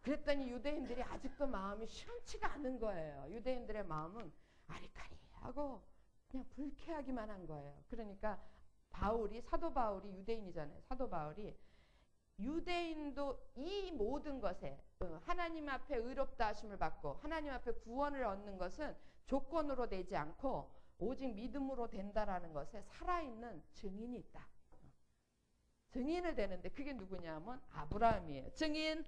그랬더니 유대인들이 아직도 마음이 시원치가 않은 거예요. 유대인들의 마음은 아리까리하고 그냥 불쾌하기만 한 거예요. 그러니까 사도 바울이 유대인이잖아요. 사도 바울이 유대인도 이 모든 것에 하나님 앞에 의롭다 하심을 받고 하나님 앞에 구원을 얻는 것은 조건으로 되지 않고 오직 믿음으로 된다라는 것에 살아있는 증인이 있다. 증인을 대는데 그게 누구냐면 아브라함이에요. 증인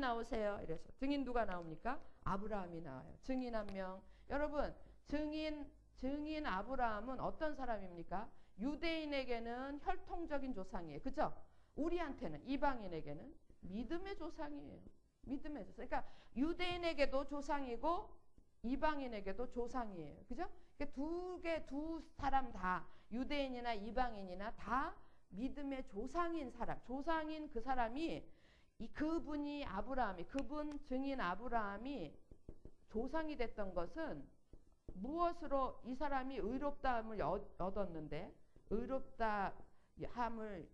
나오세요. 이래서 증인 누가 나옵니까? 아브라함이 나와요. 증인 한 명. 여러분 증인 아브라함은 어떤 사람입니까? 유대인에게는 혈통적인 조상이에요. 그죠? 우리한테는 이방인에게는 믿음의 조상이에요. 믿음의 조상. 그러니까 유대인에게도 조상이고 이방인에게도 조상이에요. 그죠? 그러니까 두 사람 다 유대인이나 이방인이나 다 믿음의 조상인 사람, 조상인 그 사람이 그분이 아브라함이 증인 아브라함이 조상이 됐던 것은 무엇으로 이 사람이 의롭다함을 얻었는데 의롭다함을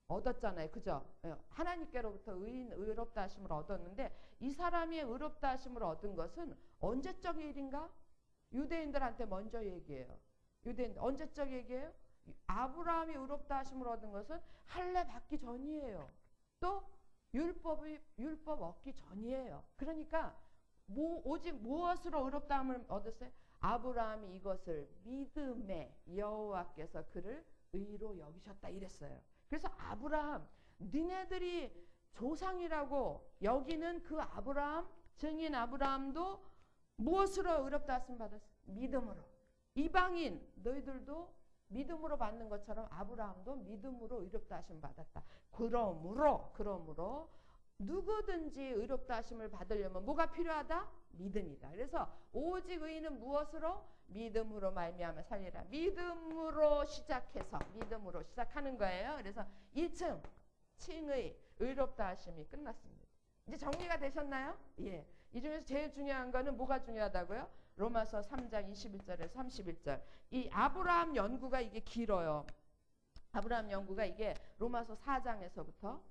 얻었잖아요. 그죠? 하나님께로부터 의롭다 하심을 얻었는데 이 사람이 의롭다 하심을 얻은 것은 언제적 일인가? 유대인들한테 먼저 얘기해요. 유대인들 언제적 얘기예요? 아브라함이 의롭다 하심을 얻은 것은 할례 받기 전이에요. 또 율법 얻기 전이에요. 그러니까 오직 무엇으로 의롭다함을 얻었어요? 아브라함이 이것을 믿음에 여호와께서 그를 의로 여기셨다 이랬어요. 그래서 아브라함 니네들이 조상이라고 여기는 그 아브라함 증인 아브라함도 무엇으로 의롭다 하심 받았어요? 믿음으로. 이방인 너희들도 믿음으로 받는 것처럼 아브라함도 믿음으로 의롭다 하심 받았다. 그러므로 누구든지 의롭다 하심을 받으려면 뭐가 필요하다? 믿음이다. 그래서 오직 의인은 무엇으로? 믿음으로 말미암아 살리라. 믿음으로 시작하는 거예요. 그래서 1층 칭의 의롭다 하심이 끝났습니다. 이제 정리가 되셨나요? 예. 이 중에서 제일 중요한 거는 뭐가 중요하다고요? 로마서 3장 21절에서 31절. 이 아브라함 연구가 이게 길어요. 아브라함 연구가 이게 로마서 4장에서부터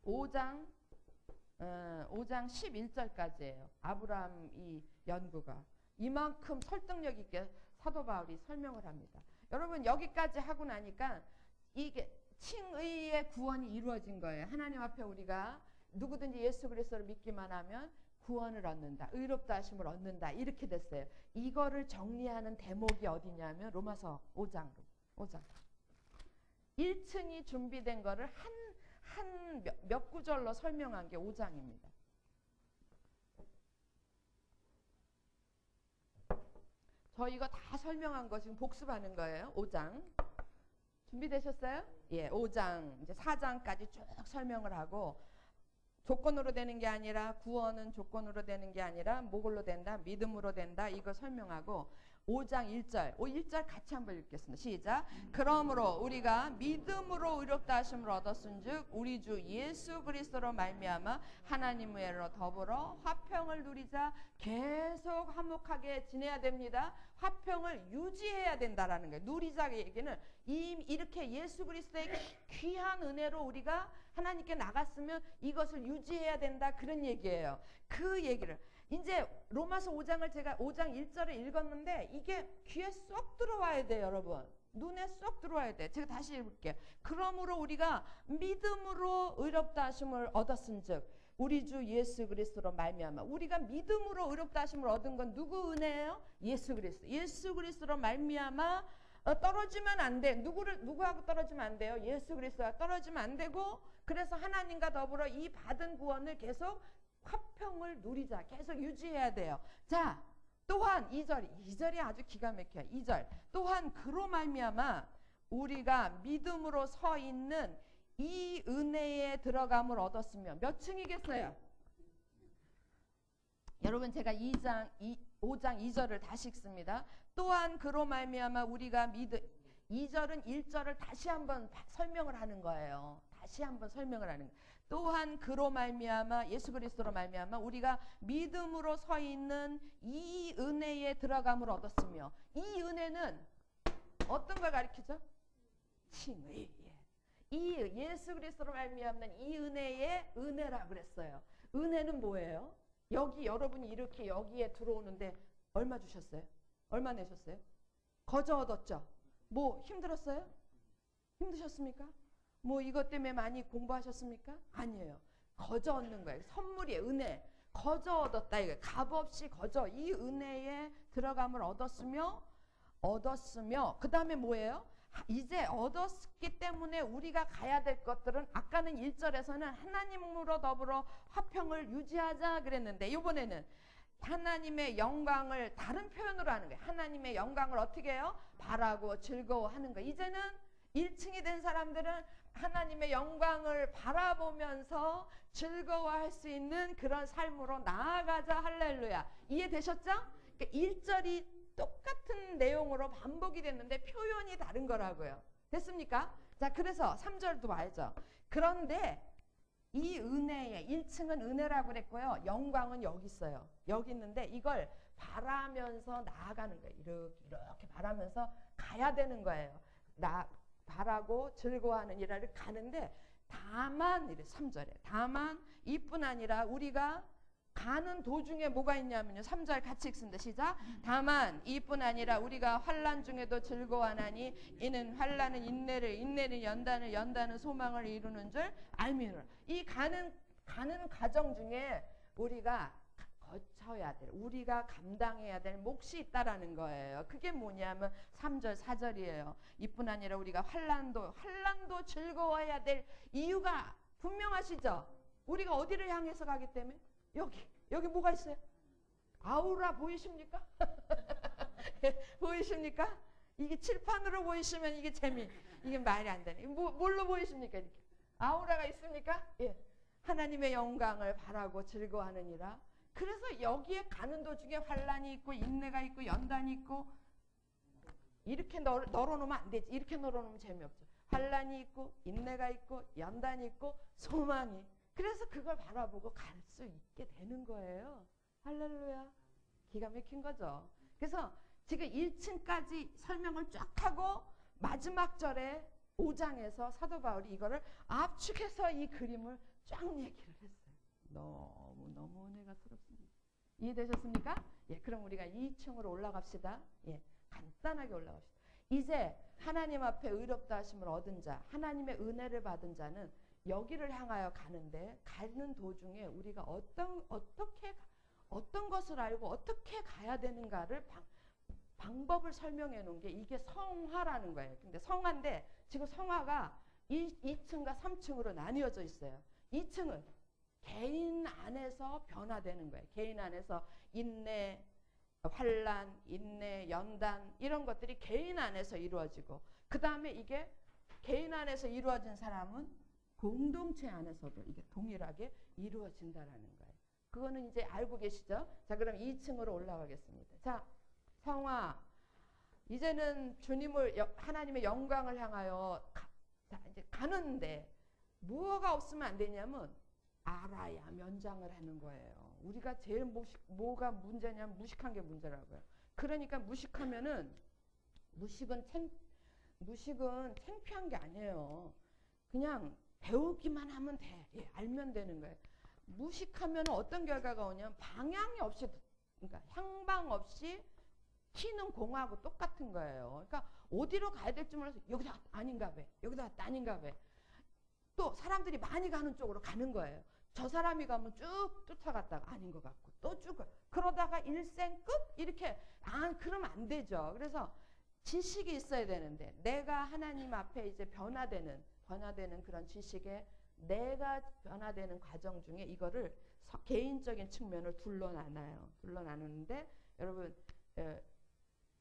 5장 11절까지예요. 아브라함 이 연구가. 이만큼 설득력 있게 사도 바울이 설명을 합니다. 여러분 여기까지 하고 나니까 이게 칭의의 구원이 이루어진 거예요. 하나님 앞에 우리가 누구든지 예수 그리스도를 믿기만 하면 구원을 얻는다. 의롭다 하심을 얻는다. 이렇게 됐어요. 이거를 정리하는 대목이 어디냐면 로마서 5장. 1층이 준비된 거를 몇 구절로 설명한 게 5장입니다. 저 이거 다 설명한 거 지금 복습하는 거예요. 5장. 준비되셨어요? 예, 5장. 이제 4장까지 쭉 설명을 하고 조건으로 되는 게 아니라 구원은 조건으로 되는 게 아니라 뭐로 된다? 믿음으로 된다. 이거 설명하고 5장 1절. 1절 같이 한번 읽겠습니다. 시작. 그러므로 우리가 믿음으로 의롭다 하심을 얻었은즉 우리 주 예수 그리스도로 말미암아 하나님으로 더불어 화평을 누리자. 계속 화목하게 지내야 됩니다. 화평을 유지해야 된다라는 거예요. 누리자 얘기는 이렇게 예수 그리스도의 귀한 은혜로 우리가 하나님께 나갔으면 이것을 유지해야 된다. 그런 얘기예요. 그 얘기를 이제 로마서 5장을 제가 5장 1절을 읽었는데 이게 귀에 쏙 들어와야 돼요. 여러분. 눈에 쏙 들어와야 돼. 제가 다시 읽을게요. 그러므로 우리가 믿음으로 의롭다 하심을 얻었은즉 우리 주 예수 그리스도로 말미암아. 우리가 믿음으로 의롭다 하심을 얻은 건 누구 은혜예요? 예수 그리스도. 예수 그리스도로 말미암아 떨어지면 안 돼. 누구하고 떨어지면 안 돼요? 예수 그리스도와 떨어지면 안 되고 그래서 하나님과 더불어 이 받은 구원을 계속 화평을 누리자. 계속 유지해야 돼요. 자, 또한 2절이 아주 기가 막혀요. 2절. 또한 그로 말미암아 우리가 믿음으로 서 있는 이 은혜에 들어감을 얻었으며 몇 층이겠어요? 여러분 제가 5장 2절을 다시 읽습니다. 또한 그로 말미암아 우리가 2절은 1절을 다시 한번 설명을 하는 거예요. 다시 한번 설명을 하는 거예요. 또한 그로 말미암아 예수 그리스도로 말미암아 우리가 믿음으로 서 있는 이 은혜에 들어감을 얻었으며, 이 은혜는 어떤 걸 가리키죠? 칭의. 이 예수 그리스도로 말미암는 이 은혜의 은혜라고 그랬어요. 은혜는 뭐예요? 여기 여러분이 이렇게 여기에 들어오는데 얼마 주셨어요? 얼마 내셨어요? 거저 얻었죠? 뭐 힘들었어요? 힘드셨습니까? 뭐 이것 때문에 많이 공부하셨습니까? 아니에요. 거저 얻는 거예요. 선물이에요. 은혜. 거저 얻었다 이거예요. 값없이 거저 이 은혜에 들어감을 얻었으며 그 다음에 뭐예요? 이제 얻었기 때문에 우리가 가야 될 것들은, 아까는 1절에서는 하나님으로 더불어 화평을 유지하자 그랬는데 이번에는 하나님의 영광을 다른 표현으로 하는 거예요. 하나님의 영광을 어떻게 해요? 바라고 즐거워하는 거예요. 이제는 1층이 된 사람들은 하나님의 영광을 바라보면서 즐거워할 수 있는 그런 삶으로 나아가자. 할렐루야. 이해되셨죠? 그러니까 1절이 똑같은 내용으로 반복이 됐는데 표현이 다른 거라고요. 됐습니까? 자, 그래서 3절도 봐야죠. 그런데 이 은혜에 1층은 은혜라고 그랬고요. 영광은 여기 있어요. 여기 있는데 이걸 바라면서 나아가는 거예요. 이렇게 바라면서 가야 되는 거예요. 바라고 즐거워하는 일을 가는데, 다만 이래 3절에 다만 이뿐 아니라 우리가 가는 도중에 뭐가 있냐면요. 3절 같이 읽습니다. 시작. 다만 이뿐 아니라 우리가 환난 중에도 즐거워하나니 이는 환난은 인내를, 인내는 연단을, 연단은 소망을 이루는 줄 알미노라. 이 가는 과정 중에 우리가 거쳐야 될, 우리가 감당해야 될 몫이 있다라는 거예요. 그게 뭐냐면 3절 4절이에요. 이뿐 아니라 우리가 환난도 즐거워해야 될 이유가 분명하시죠? 우리가 어디를 향해서 가기 때문에? 여기 뭐가 있어요? 아우라 보이십니까? 보이십니까? 이게 칠판으로 보이시면 이게 말이 안 되네. 뭘로 보이십니까? 이렇게 아우라가 있습니까? 예. 하나님의 영광을 바라고 즐거워하느니라. 그래서 여기에 가는 도중에 환난이 있고 인내가 있고 연단이 있고, 이렇게 널어놓으면 안 되지. 이렇게 널어놓으면 재미없죠. 환난이 있고 인내가 있고 연단이 있고 소망이. 그래서 그걸 바라보고 갈 수 있게 되는 거예요. 할렐루야. 기가 막힌 거죠. 그래서 지금 1층까지 설명을 쫙 하고 마지막 절에 5장에서 사도 바울이 이거를 압축해서 이 그림을 쫙 얘기를 했어요. 너무 은혜가 스럽습니다. 이해되셨습니까? 예, 그럼 우리가 2층으로 올라갑시다. 예, 간단하게 올라갑시다. 이제 하나님 앞에 의롭다 하심을 얻은 자, 하나님의 은혜를 받은 자는 여기를 향하여 가는데, 가는 도중에 우리가 어떤 것을 알고 어떻게 가야 되는가를 방법을 설명해 놓은 게 이게 성화라는 거예요. 근데 성화인데 지금 성화가 2층과 3층으로 나뉘어져 있어요. 2층은 개인 안에서 변화되는 거예요. 개인 안에서 인내, 환난, 인내, 연단 이런 것들이 개인 안에서 이루어지고, 그 다음에 이게 개인 안에서 이루어진 사람은 공동체 안에서도 이게 동일하게 이루어진다라는 거예요. 그거는 이제 알고 계시죠? 자, 그럼 2층으로 올라가겠습니다. 자, 성화. 이제는 하나님의 영광을 향하여 이제 가는데 뭐가 없으면 안 되냐면 알아야 면장을 하는 거예요. 우리가 제일 뭐가 문제냐면 무식한 게 문제라고요. 그러니까 무식은 창피한 게 아니에요. 그냥 배우기만 하면 돼. 예, 알면 되는 거예요. 무식하면 어떤 결과가 오냐면 방향이 없이, 그러니까 향방 없이 튀는 공하고 똑같은 거예요. 그러니까 어디로 가야 될지 몰라서 여기다 아닌가 봐. 여기다 왔다 아닌가 봐. 또 사람들이 많이 가는 쪽으로 가는 거예요. 저 사람이 가면 쭉 쫓아갔다가 아닌 것 같고 또 쭉 그러다가 일생 끝 이렇게 그러면 안 되죠. 그래서 지식이 있어야 되는데, 내가 하나님 앞에 이제 변화되는 그런 지식에 내가 변화되는 과정 중에 이거를 개인적인 측면을 둘러 나누는데, 여러분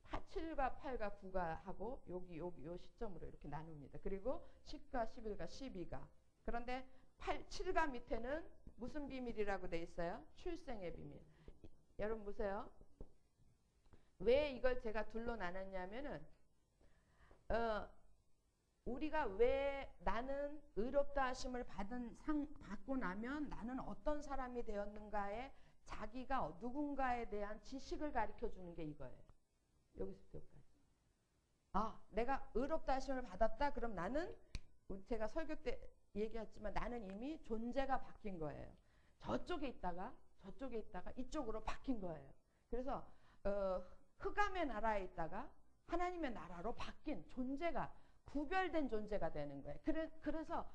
7과 8과 9가 하고 여기 요 시점으로 이렇게 나눕니다. 그리고 10과 11과 12가. 그런데 7과 밑에는 무슨 비밀이라고 돼 있어요? 출생의 비밀. 여러분 보세요. 왜 이걸 제가 둘러 나눴냐면은 우리가 왜 나는 의롭다 하심을 받고 나면 나는 어떤 사람이 되었는가에 자기가 누군가에 대한 지식을 가르쳐 주는 게 이거예요. 여기서부터 여기까지. 내가 의롭다 하심을 받았다. 그럼 나는, 제가 설교 때 얘기했지만 나는 이미 존재가 바뀐 거예요. 저쪽에 있다가 이쪽으로 바뀐 거예요. 그래서 흑암의 나라에 있다가 하나님의 나라로 바뀐 존재가, 구별된 존재가 되는 거예요. 그래서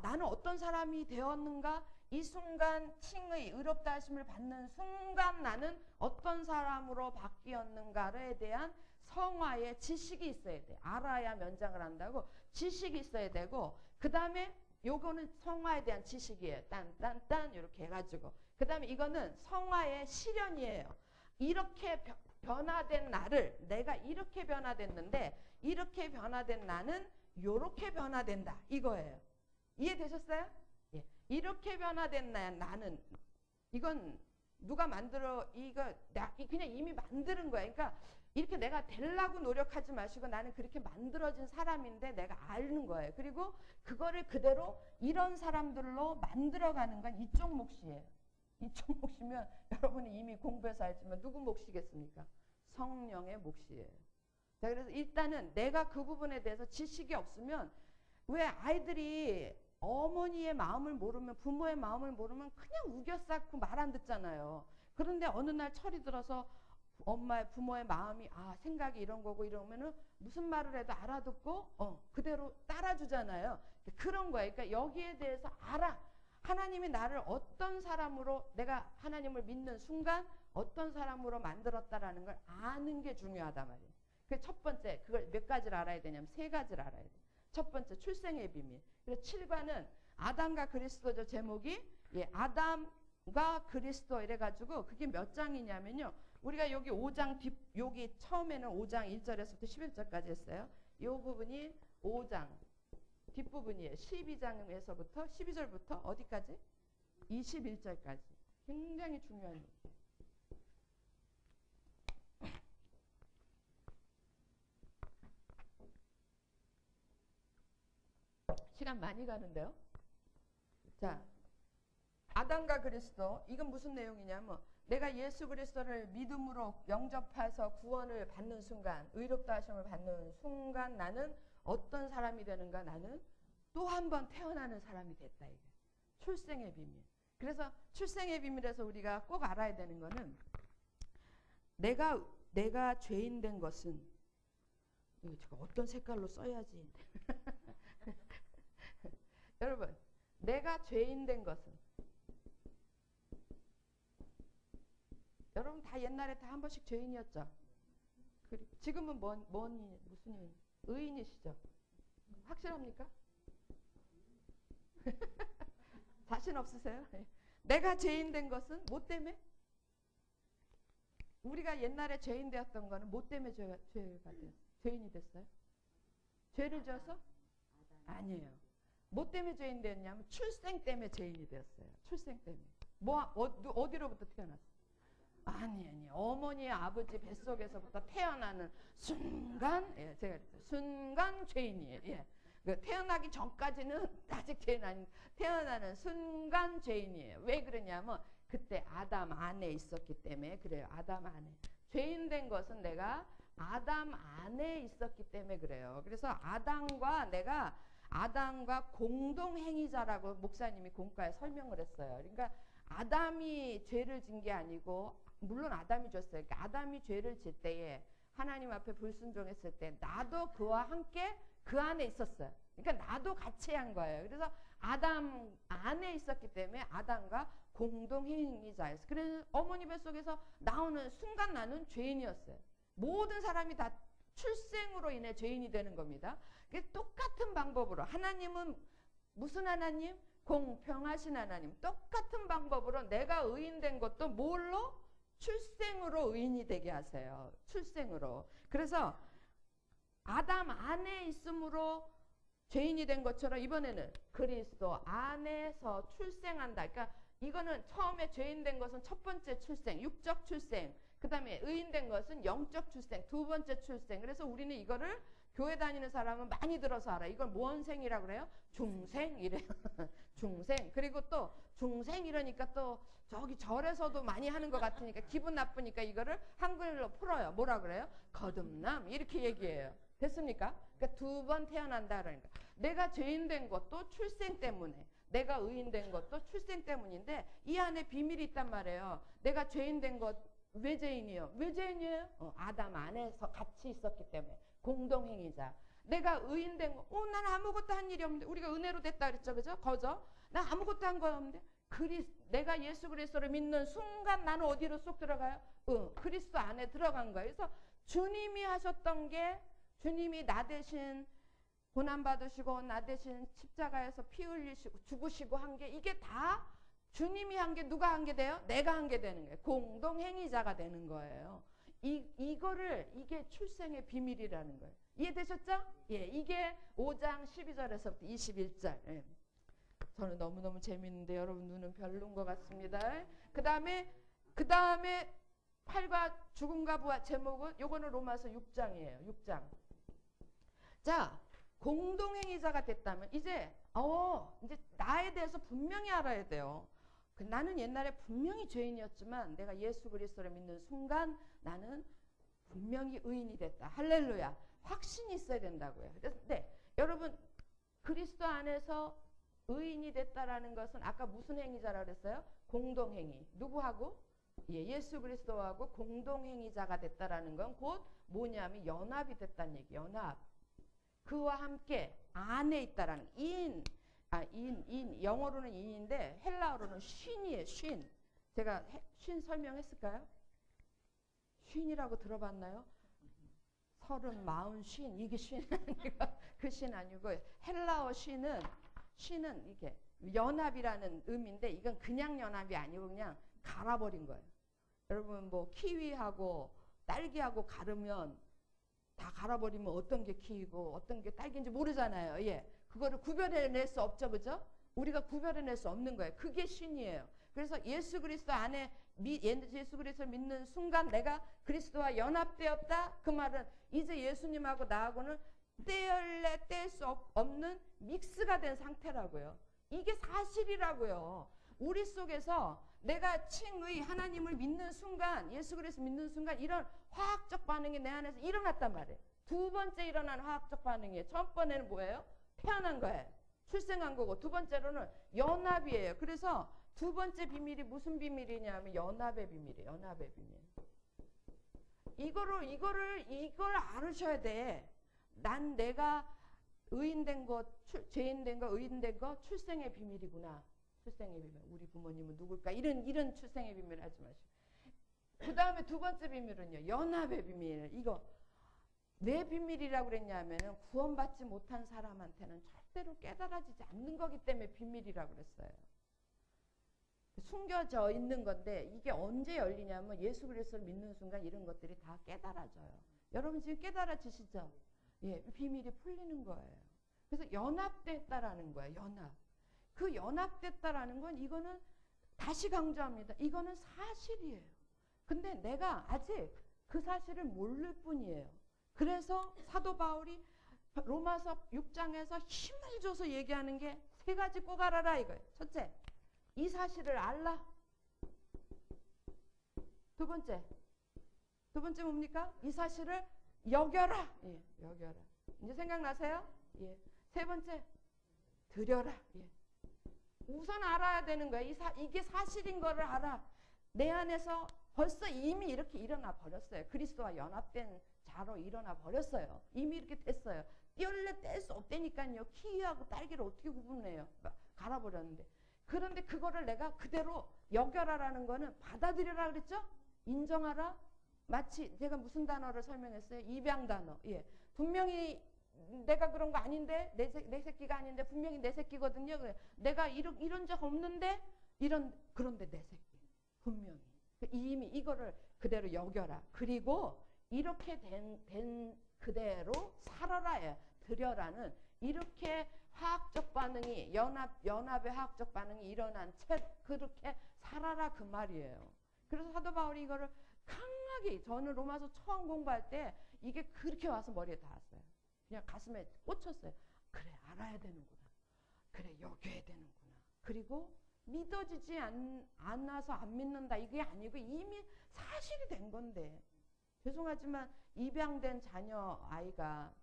나는 어떤 사람이 되었는가, 이 순간 칭의 의롭다 하심을 받는 순간 나는 어떤 사람으로 바뀌었는가에 대한 성화의 지식이 있어야 돼. 알아야 면장을 한다고. 지식이 있어야 되고, 그 다음에 요거는 성화에 대한 지식이에요. 딴 이렇게 해가지고. 그 다음에 이거는 성화의 실현이에요. 이렇게 변화된 나를, 내가 이렇게 변화됐는데 이렇게 변화된 나는 요렇게 변화된다, 이거예요. 이해되셨어요? 예. 이렇게 변화된 나는, 이건 누가 만들어, 그냥 이미 만드는 거야. 그러니까 이렇게 내가 되려고 노력하지 마시고 나는 그렇게 만들어진 사람인데 내가 아는 거예요. 그리고 그거를 그대로 이런 사람들로 만들어가는 건 이쪽 몫이에요. 이쪽 몫이면 여러분이 이미 공부해서 알지만 누구 몫이겠습니까? 성령의 몫이에요. 자, 그래서 일단은 내가 그 부분에 대해서 지식이 없으면, 왜 아이들이 어머니의 마음을 모르면, 부모의 마음을 모르면 그냥 우겨 쌓고 말 안 듣잖아요. 그런데 어느 날 철이 들어서 부모의 마음이, 생각이 이런 거고 이러면은 무슨 말을 해도 알아듣고 그대로 따라주잖아요. 그런 거예요. 그러니까 여기에 대해서 알아. 하나님이 나를 어떤 사람으로, 내가 하나님을 믿는 순간 어떤 사람으로 만들었다라는 걸 아는 게 중요하단 말이에요. 그 첫 번째, 그걸 몇 가지를 알아야 되냐면 3가지를 알아야 돼요. 첫 번째, 출생의 비밀. 그래서 7과는 아담과 그리스도죠. 제목이 아담과 그리스도 이래가지고, 그게 몇 장이냐면요, 우리가 여기 5장 여기 처음에는 5장 1절에서부터 11절까지 했어요. 이 부분이 5장 뒷부분이에요. 12장에서부터 12절부터 어디까지? 21절까지. 굉장히 중요한 얘기. 시간 많이 가는데요. 자, 아담과 그리스도, 이건 무슨 내용이냐면, 내가 예수 그리스도를 믿음으로 영접해서 구원을 받는 순간, 의롭다 하심을 받는 순간 나는 어떤 사람이 되는가? 나는 또 한 번 태어나는 사람이 됐다, 이게. 출생의 비밀. 그래서 출생의 비밀에서 우리가 꼭 알아야 되는 거는, 내가 죄인 된 것은, 이거 제가 어떤 색깔로 써야지. 여러분, 내가 죄인 된 것은, 여러분 다 옛날에 다 한 번씩 죄인이었죠? 지금은 무슨 일? 의인이시죠? 확실합니까? 자신 없으세요? 내가 죄인 된 것은 뭐 때문에? 우리가 옛날에 죄인 되었던 거는 뭐 때문에 죄인이 됐어요? 죄를 져서? 아니에요. 뭐 때문에 죄인 되었냐면 출생 때문에 죄인이 되었어요. 출생 때문에. 어디로부터 태어났어요? 아니. 어머니의 아버지 뱃속에서부터 태어나는 순간, 제가 그랬어요. 순간 죄인이에요. 태어나기 전까지는 아직 죄인 아닌, 태어나는 순간 죄인이에요. 왜 그러냐면 그때 아담 안에 있었기 때문에 그래요. 아담 안에. 죄인 된 것은 내가 아담 안에 있었기 때문에 그래요. 그래서 아담과 공동행위자라고 목사님이 공과에 설명을 했어요. 그러니까 아담이 죄를 진 게 아니고, 물론 아담이 졌어요. 그러니까 아담이 죄를 질 때에 하나님 앞에 불순종했을 때 나도 그와 함께 그 안에 있었어요. 그러니까 나도 같이 한 거예요. 그래서 아담 안에 있었기 때문에 아담과 공동행위자였어요. 그래서 어머니 뱃속에서 나오는 순간 나는 죄인이었어요. 모든 사람이 다 출생으로 인해 죄인이 되는 겁니다. 똑같은 방법으로, 하나님은 무슨 하나님? 공평하신 하나님. 똑같은 방법으로 내가 의인된 것도 뭘로? 출생으로 의인이 되게 하세요. 출생으로. 그래서 아담 안에 있음으로 죄인이 된 것처럼 이번에는 그리스도 안에서 출생한다. 그러니까 이거는 처음에 죄인 된 것은 첫 번째 출생, 육적 출생. 그 다음에 의인된 것은 영적 출생, 두 번째 출생. 그래서 우리는 이거를 교회 다니는 사람은 많이 들어서 알아. 이걸 무언생이라고 그래요? 중생 이래요. 중생. 그리고 또 중생 이러니까 또 저기 절에서도 많이 하는 것 같으니까 기분 나쁘니까 이거를 한글로 풀어요. 뭐라 그래요? 거듭남 이렇게 얘기해요. 됐습니까? 그러니까 2번 태어난다 그러니까 내가 죄인 된 것도 출생 때문에, 내가 의인 된 것도 출생 때문인데 이 안에 비밀이 있단 말이에요. 내가 죄인 된 것 왜 죄인이요? 왜 죄인이에요? 아담 안에서 같이 있었기 때문에 공동행위자. 내가 의인 된 거, 난 아무것도 한 일이 없는데, 우리가 은혜로 됐다 그랬죠, 그죠? 거저. 나 아무것도 한 거 없는데, 내가 예수 그리스도를 믿는 순간 나는 어디로 쏙 들어가요? 그리스도 안에 들어간 거예요. 그래서 주님이 하셨던 게, 주님이 나 대신 고난 받으시고 나 대신 십자가에서 피 흘리시고 죽으시고 한 게, 이게 다 주님이 한 게 누가 한 게 돼요? 내가 한 게 되는 거예요. 공동행위자가 되는 거예요. 이게 출생의 비밀이라는 거예요. 이해되셨죠? 예, 이게 5장 12절에서부터 21절. 예. 저는 너무너무 재밌는데 여러분 눈은 별로인 것 같습니다. 그 다음에 8과 죽음과 부활 제목은 요거는 로마서 6장이에요. 6장. 자, 공동행위자가 됐다면 이제 나에 대해서 분명히 알아야 돼요. 나는 옛날에 분명히 죄인이었지만 내가 예수 그리스도를 믿는 순간 나는 분명히 의인이 됐다. 할렐루야. 확신이 있어야 된다고요. 근데 여러분 그리스도 안에서 의인이 됐다라는 것은 아까 무슨 행위자라고 그랬어요? 공동행위. 누구하고? 예수 그리스도하고 공동행위자가 됐다라는 건 곧 뭐냐면 연합이 됐다는 얘기. 연합. 그와 함께 안에 있다라는 인, 영어로는 인인데 헬라어로는 쉰이에요. 쉰. 제가 쉰 설명했을까요? 쉰이라고 들어봤나요? 30, 40, 쉰. 이게 쉰 아니고 그 쉰 아니고 헬라어 쉰은 이게 연합이라는 의미인데 이건 그냥 연합이 아니고 그냥 갈아버린 거예요. 여러분 뭐 키위하고 딸기하고 갈으면 다 갈아버리면 어떤 게 키위고 어떤 게 딸기인지 모르잖아요. 예. 그거를 구별해낼 수 없죠. 그죠? 우리가 구별해낼 수 없는 거예요. 그게 신이에요. 그래서 예수 그리스도 안에 예수 그리스도를 믿는 순간 내가 그리스도와 연합되었다. 그 말은 이제 예수님하고 나하고는 떼을래 뗄 수 없는 믹스가 된 상태라고요. 이게 사실이라고요. 우리 속에서 내가 칭의 하나님을 믿는 순간, 예수 그리스도 믿는 순간 이런 화학적 반응이 내 안에서 일어났단 말이에요. 2번째 일어난 화학적 반응이에요. 첫 번에는 뭐예요? 태어난 거예요. 출생한 거고, 2번째로는 연합이에요. 그래서 2번째 비밀이 무슨 비밀이냐면 연합의 비밀이에요. 연합의 비밀. 이걸 알으셔야 돼. 내가 의인 된 것, 죄인 된 것, 의인 된 것, 출생의 비밀이구나. 출생의 비밀. 우리 부모님은 누굴까? 이런 출생의 비밀을 하지 마시고. 그 다음에 2번째 비밀은요. 연합의 비밀. 이거 왜 비밀이라고 그랬냐면은 구원받지 못한 사람한테는 절대로 깨달아지지 않는 거기 때문에 비밀이라고 그랬어요. 숨겨져 있는 건데 이게 언제 열리냐면 예수 그리스도를 믿는 순간 이런 것들이 다 깨달아져요. 여러분 지금 깨달아지시죠? 예, 비밀이 풀리는 거예요. 그래서 연합됐다라는 거예요. 연합. 그 연합됐다라는 건 이거는 다시 강조합니다. 이거는 사실이에요. 근데 내가 아직 그 사실을 모를 뿐이에요. 그래서 사도 바울이 로마서 6장에서 힘을 줘서 얘기하는 게 3가지 꼭 알아라 이거예요. 첫째, 이 사실을 알라. 두 번째 뭡니까? 이 사실을 여겨라. 예, 여겨라. 이제 생각나세요? 예. 3번째, 드려라. 예. 우선 알아야 되는 거야. 이게 사실인 거를 알아. 내 안에서 벌써 이미 이렇게 일어나 버렸어요. 그리스도와 연합된 자로 일어나 버렸어요. 이미 이렇게 됐어요. 떼올래 뗄 수 없다니까요. 키위하고 딸기를 어떻게 구분해요? 갈아버렸는데. 그런데 그거를 내가 그대로 여겨라라는 거는 받아들여라 그랬죠? 인정하라. 마치 제가 무슨 단어를 설명했어요? 입양 단어. 예. 분명히 내가 그런 거 아닌데 내 새끼가 아닌데 분명히 내 새끼거든요. 내가 이런 적 없는데 그런데 내 새끼 분명히 이미 이거를 그대로 여겨라. 그리고 이렇게 된 그대로 살아라. 드려라는 이렇게 화학적 반응이 연합의 화학적 반응이 일어난 채 그렇게 살아라 그 말이에요. 그래서 사도 바울이 이거를 강하게 저는 로마서 처음 공부할 때 이게 그렇게 와서 머리에 닿았어요. 그냥 가슴에 꽂혔어요. 그래, 알아야 되는구나. 그래, 여겨야 되는구나. 그리고 믿어지지 않아서 안 믿는다, 이게 아니고 이미 사실이 된 건데, 죄송하지만 입양된 자녀 아이가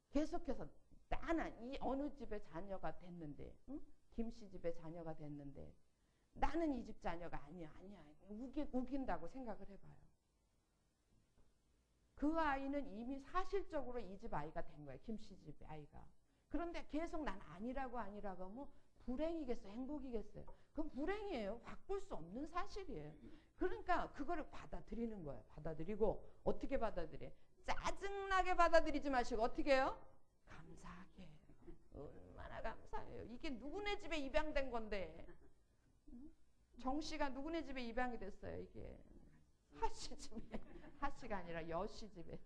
계속해서 나는 이 어느 집의 자녀가 됐는데, 응? 김씨 집의 자녀가 됐는데 나는 이 집 자녀가 아니야. 우긴다고 생각을 해봐요. 그 아이는 이미 사실적으로 이 집 아이가 된 거예요. 김씨 집 아이가. 그런데 계속 난 아니라고 하면 불행이겠어요? 행복이겠어요? 그건 불행이에요. 바꿀 수 없는 사실이에요. 그러니까 그거를 받아들이는 거예요. 받아들이고, 어떻게 받아들여? 짜증나게 받아들이지 마시고 어떻게 해요? 감사하게 해요. 얼마나 감사해요. 이게 누구네 집에 입양된 건데. 정씨가 누구네 집에 입양이 됐어요. 이게 하씨 집에, 하씨가 아니라 여씨 집에.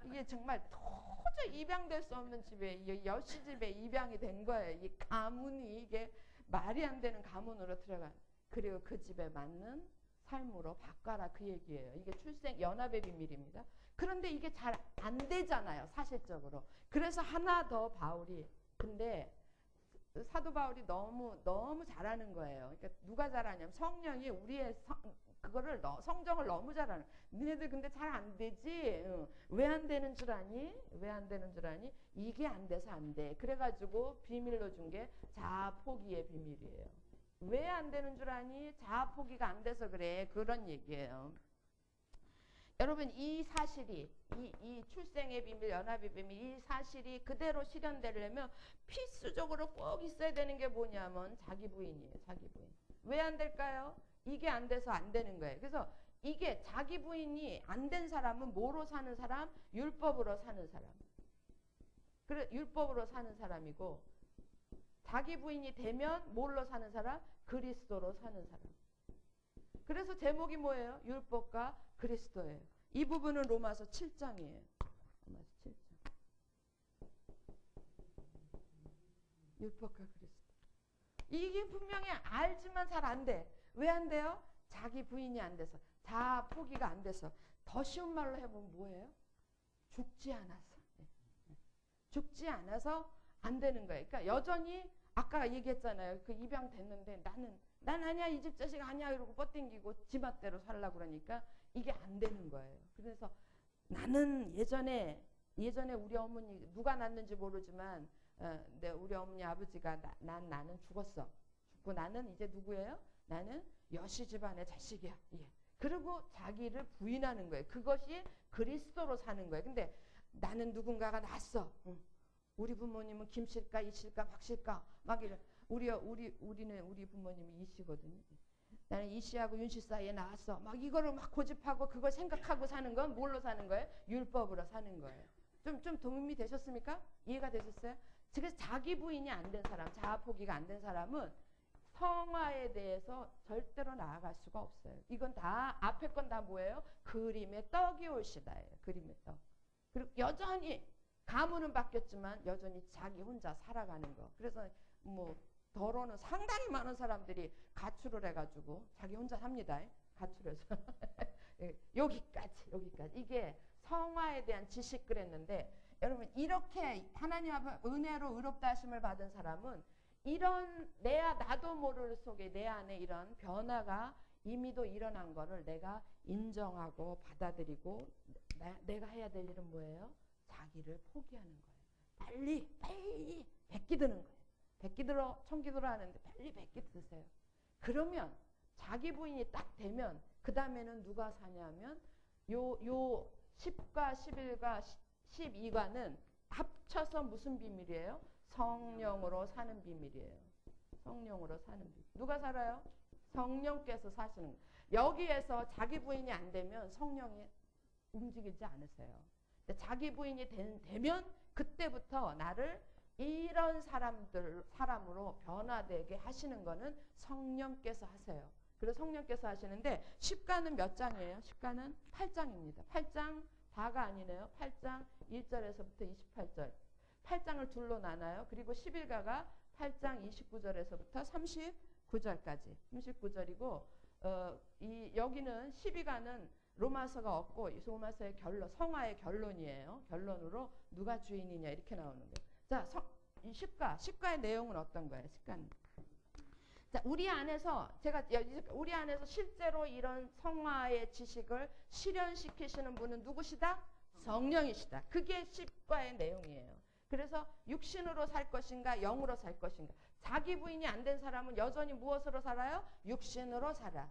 이게 정말 도저히 입양될 수 없는 집에, 여씨 집에 입양이 된 거예요. 이 가문이, 이게 말이 안 되는 가문으로 들어간. 그리고 그 집에 맞는 삶으로 바꿔라, 그 얘기예요. 이게 출생 연합의 비밀입니다. 그런데 이게 잘 안 되잖아요, 사실적으로. 그래서 하나 더 바울이, 근데 사도 바울이 너무 잘하는 거예요. 그러니까 누가 잘하냐면 성령이 우리의 그거를 성정을 너무 잘하는. 니네들 근데 잘 안 되지? 왜 안 되는 줄 아니? 왜 안 되는 줄 아니? 이게 안 돼서 안 돼. 그래가지고 비밀로 준 게 자아 포기의 비밀이에요. 왜 안 되는 줄 아니? 자아 포기가 안 돼서 그래. 그런 얘기예요. 여러분, 이 사실이, 이 출생의 비밀, 연합의 비밀, 이 사실이 그대로 실현되려면 필수적으로 꼭 있어야 되는 게 뭐냐면 자기 부인이에요. 자기 부인. 왜 안 될까요? 이게 안 돼서 안 되는 거예요. 그래서 이게 자기 부인이 안 된 사람은 뭐로 사는 사람? 율법으로 사는 사람. 그래, 율법으로 사는 사람이고, 자기 부인이 되면 뭘로 사는 사람? 그리스도로 사는 사람. 그래서 제목이 뭐예요? 율법과 그리스도예요. 이 부분은 로마서 7장이에요. 로마서 7장. 율법과 그리스도. 이게 분명히 알지만 잘 안 돼. 왜 안 돼요? 자기 부인이 안 돼서, 자아 포기가 안 돼서. 더 쉬운 말로 해보면 뭐예요? 죽지 않아서. 죽지 않아서 안 되는 거예요. 그러니까 여전히 아까 얘기했잖아요. 그 입양 됐는데 난 아니야, 이 집 자식 아니야 이러고 뻗댕기고 지맛대로 살려고 그러니까 이게 안 되는 거예요. 그래서 나는 예전에 우리 어머니, 누가 낳는지 모르지만 우리 어머니 아버지가 나는 죽었어. 죽고 나는 이제 누구예요? 나는 여씨 집안의 자식이야. 예. 그리고 자기를 부인하는 거예요. 그것이 그리스도로 사는 거예요. 근데 나는 누군가가 낳았어. 우리 부모님은 김씨일까 이씨일까 박씨일까 막 이래. 우리 부모님이 이씨거든요. 나는 이씨하고 윤씨 사이에 나왔어. 막 이거를 막 고집하고 그걸 생각하고 사는 건 뭘로 사는 거예요? 율법으로 사는 거예요. 좀 도움이 되셨습니까? 이해가 되셨어요? 그래서 자기 부인이 안 된 사람, 자아 포기가 안 된 사람은 성화에 대해서 절대로 나아갈 수가 없어요. 이건 다 앞에 건 다 뭐예요? 그림의 떡이 올시다예요. 그림의 떡. 그리고 여전히 가문은 바뀌었지만 여전히 자기 혼자 살아가는 거. 그래서 뭐 더러는 상당히 많은 사람들이 가출을 해가지고 자기 혼자 삽니다. 가출해서 여기까지. 이게 성화에 대한 지식 그랬는데, 여러분 이렇게 하나님 앞에 은혜로 의롭다 하심을 받은 사람은 이런 나도 모를 속에 내 안에 이런 변화가 이미도 일어난 거를 내가 인정하고 받아들이고, 내가 해야 될 일은 뭐예요? 자기를 포기하는 거예요. 빨리 백기 드는 거예요. 백기 들어 천기 들어 하는데 빨리 백기 드세요. 그러면 자기 부인이 딱 되면 그 다음에는 누가 사냐면 요 10과 11과 12과는 합쳐서 무슨 비밀이에요? 성령으로 사는 비밀이에요. 성령으로 사는 비밀. 누가 살아요? 성령께서 사시는 거예요. 여기에서 자기 부인이 안 되면 성령이 움직이지 않으세요. 근데 자기 부인이 되면 그때부터 나를 이런 사람으로 변화되게 하시는 거는 성령께서 하세요. 그래서 성령께서 하시는데, 10가는 몇 장이에요? 10가는 8장입니다. 8장 다가 아니네요. 8장 1절에서부터 28절. 8장을 둘로 나눠요. 그리고 11가가 8장 29절에서부터 39절까지. 39절이고 여기는 12가는 로마서가 없고 로마서의 결론, 성화의 결론이에요. 결론으로 누가 주인이냐 이렇게 나오는 거예요. 자, 이 십가의 내용은 어떤 거예요? 십가는. 자, 우리 안에서 실제로 이런 성화의 지식을 실현시키시는 분은 누구시다? 성령이시다. 그게 십가의 내용이에요. 그래서 육신으로 살 것인가 영으로 살 것인가. 자기 부인이 안 된 사람은 여전히 무엇으로 살아요? 육신으로 살아.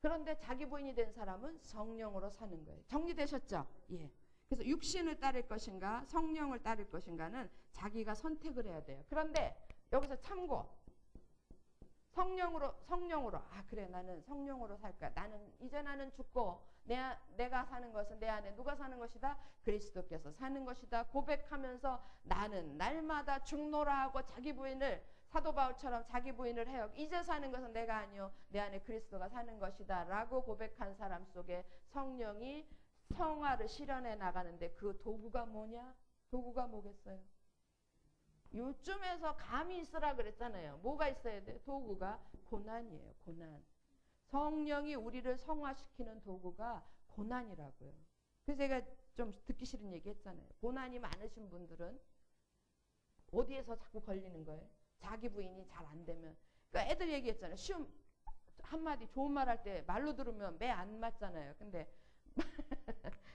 그런데 자기 부인이 된 사람은 성령으로 사는 거예요. 정리되셨죠? 예. 그래서 육신을 따를 것인가 성령을 따를 것인가는 자기가 선택을 해야 돼요. 그런데 여기서 참고 성령으로 그래 나는 성령으로 살 거야. 나는 죽고 내가 사는 것은 내 안에 누가 사는 것이다? 그리스도께서 사는 것이다. 고백하면서 나는 날마다 죽노라 하고 자기 부인을 사도 바울처럼 자기 부인을 해요. 이제 사는 것은 내가 아니요 내 안에 그리스도가 사는 것이다 라고 고백한 사람 속에 성령이 성화를 실현해 나가는데 그 도구가 뭐냐? 도구가 뭐겠어요? 요쯤에서 감이 있으라 그랬잖아요. 뭐가 있어야 돼? 도구가 고난이에요. 고난. 성령이 우리를 성화시키는 도구가 고난이라고요. 그래서 제가 좀 듣기 싫은 얘기 했잖아요. 고난이 많으신 분들은 어디에서 자꾸 걸리는 거예요? 자기 부인이 잘 안 되면. 그러니까 애들 얘기했잖아요. 쉬운 한마디 좋은 말 할 때 말로 들으면 매 안 맞잖아요. 근데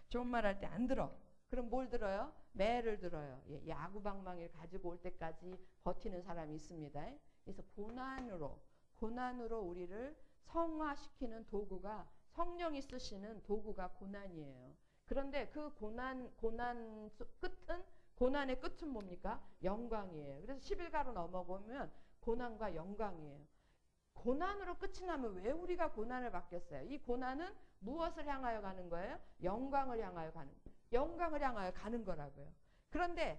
좋은 말 할 때 안 들어. 그럼 뭘 들어요? 매를 들어요. 예, 야구방망이를 가지고 올 때까지 버티는 사람이 있습니다. 그래서 고난으로 우리를 성화시키는 도구가 성령이 쓰시는 도구가 고난이에요. 그런데 그 고난의 끝은 뭡니까? 영광이에요. 그래서 11가로 넘어보면 고난과 영광이에요. 고난으로 끝이 나면 왜 우리가 고난을 받겠어요? 이 고난은 무엇을 향하여 가는 거예요? 영광을 향하여 가는 거라고요. 그런데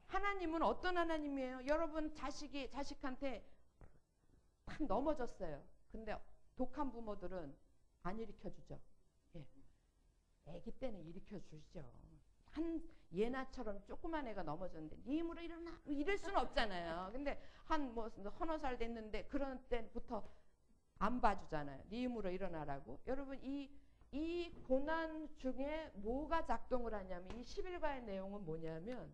하나님은 어떤 하나님이에요? 여러분 자식한테 딱 넘어졌어요. 근데 독한 부모들은 안 일으켜주죠. 예. 애기 때는 일으켜주죠. 예나처럼 조그만 애가 넘어졌는데 네 힘으로 일어나 이럴 수는 없잖아요. 근데 서너 살 됐는데 그런 때부터 안 봐주잖아요. 네 힘으로 일어나라고. 여러분 이 고난 중에 뭐가 작동을 하냐면 이 11가의 내용은 뭐냐면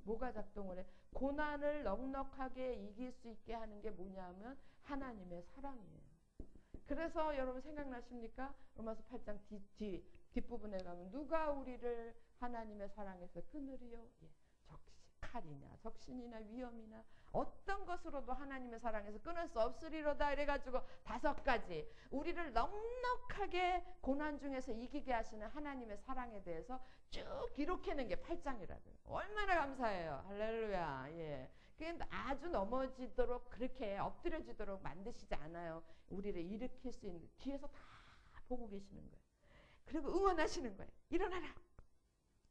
뭐가 작동을 해? 고난을 넉넉하게 이길 수 있게 하는 게 뭐냐면 하나님의 사랑이에요. 그래서 여러분 생각나십니까? 로마서 8장 뒷부분에 가면 누가 우리를 하나님의 사랑에서 끊으리요? 예. 칼이냐 적신이나 위험이나 어떤 것으로도 하나님의 사랑에서 끊을 수 없으리로다 이래가지고 5가지 우리를 넉넉하게 고난 중에서 이기게 하시는 하나님의 사랑에 대해서 쭉 기록해낸 게 8장이라고요. 얼마나 감사해요. 할렐루야. 예. 그게 아주 넘어지도록 그렇게 엎드려지도록 만드시지 않아요. 우리를 일으킬 수 있는 뒤에서 다 보고 계시는 거예요. 그리고 응원하시는 거예요. 일어나라.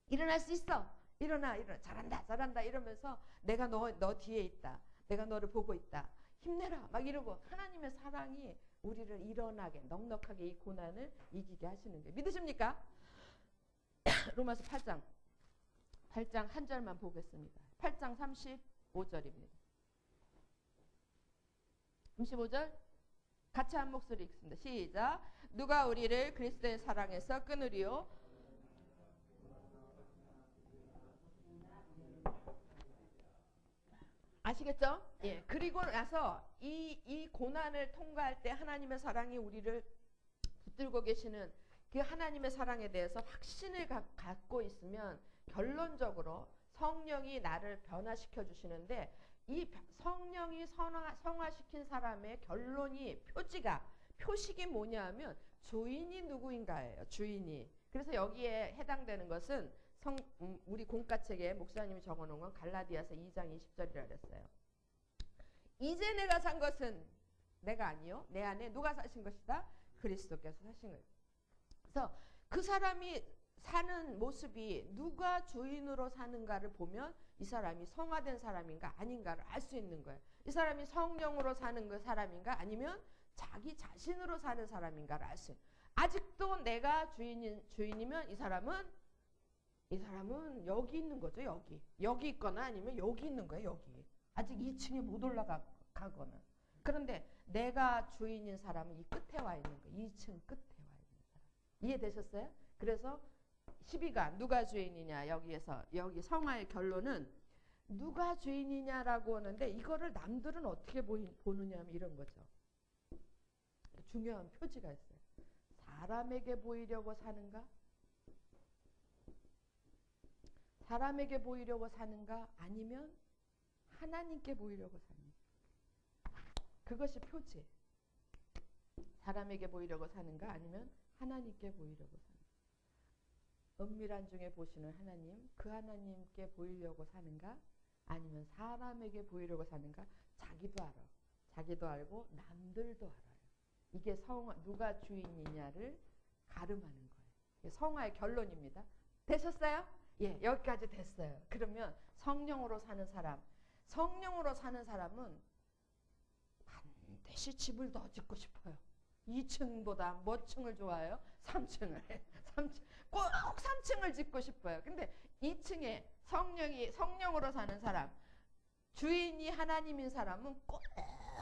일어날 수 있어. 일어나. 잘한다 이러면서 내가 너 뒤에 있다. 내가 너를 보고 있다. 힘내라. 막 이러고 하나님의 사랑이 우리를 일어나게 넉넉하게 이 고난을 이기게 하시는 거예요. 믿으십니까? 로마서 8장 한 절만 보겠습니다. 8장 35절입니다. 35절 같이 한 목소리 읽습니다. 시작. 누가 우리를 그리스도의 사랑에서 끊으리요? 아시겠죠? 예. 그리고 나서 이 고난을 통과할 때 하나님의 사랑이 우리를 붙들고 계시는 그 하나님의 사랑에 대해서 확신을 갖고 있으면 결론적으로 성령이 나를 변화시켜 주시는데 이 성령이 성화시킨 사람의 표식이 뭐냐면 주인이 누구인가예요. 주인이. 그래서 여기에 해당되는 것은 우리 공과책에 목사님이 적어놓은 건 갈라디아서 2장 20절이라 그랬어요. 이제 내가 산 것은 내가 아니요. 내 안에 누가 사신 것이다? 그리스도께서 사신 거예요. 그래서 그 사람이 사는 모습이 누가 주인으로 사는가를 보면 이 사람이 성화된 사람인가 아닌가를 알 수 있는 거예요. 이 사람이 성령으로 사는 그 사람인가 아니면 자기 자신으로 사는 사람인가를 알 수 있는 거예요. 아직도 내가 주인이면 이 사람은 여기 있는 거죠. 여기 있거나 아니면 여기 있는 거예요. 여기. 아직 2층에 못 올라가거나. 그런데 내가 주인인 사람은 이 끝에 와 있는 거예요. 2층 끝에 와 있는 사람. 이해되셨어요? 그래서 12가 누가 주인이냐, 여기 성화의 결론은 누가 주인이냐라고 하는데 이거를 남들은 어떻게 보느냐 하면 이런 거죠. 중요한 표지가 있어요. 사람에게 보이려고 사는가? 사람에게 보이려고 사는가? 아니면 하나님께 보이려고 사는가? 그것이 표지. 사람에게 보이려고 사는가? 아니면 하나님께 보이려고 사는가? 은밀한 중에 보시는 하나님, 그 하나님께 보이려고 사는가? 아니면 사람에게 보이려고 사는가? 자기도 알아. 자기도 알고 남들도 알아요. 이게 누가 주인이냐를 가름하는 거예요. 이게 성화의 결론입니다. 되셨어요? 예, 여기까지 됐어요. 그러면 성령으로 사는 사람은 반드시 집을 더 짓고 싶어요. 2층보다 몇 층을 좋아해요? 3층을. 꼭 3층을 짓고 싶어요. 근데 2층에 성령으로 사는 사람, 주인이 하나님인 사람은 꼭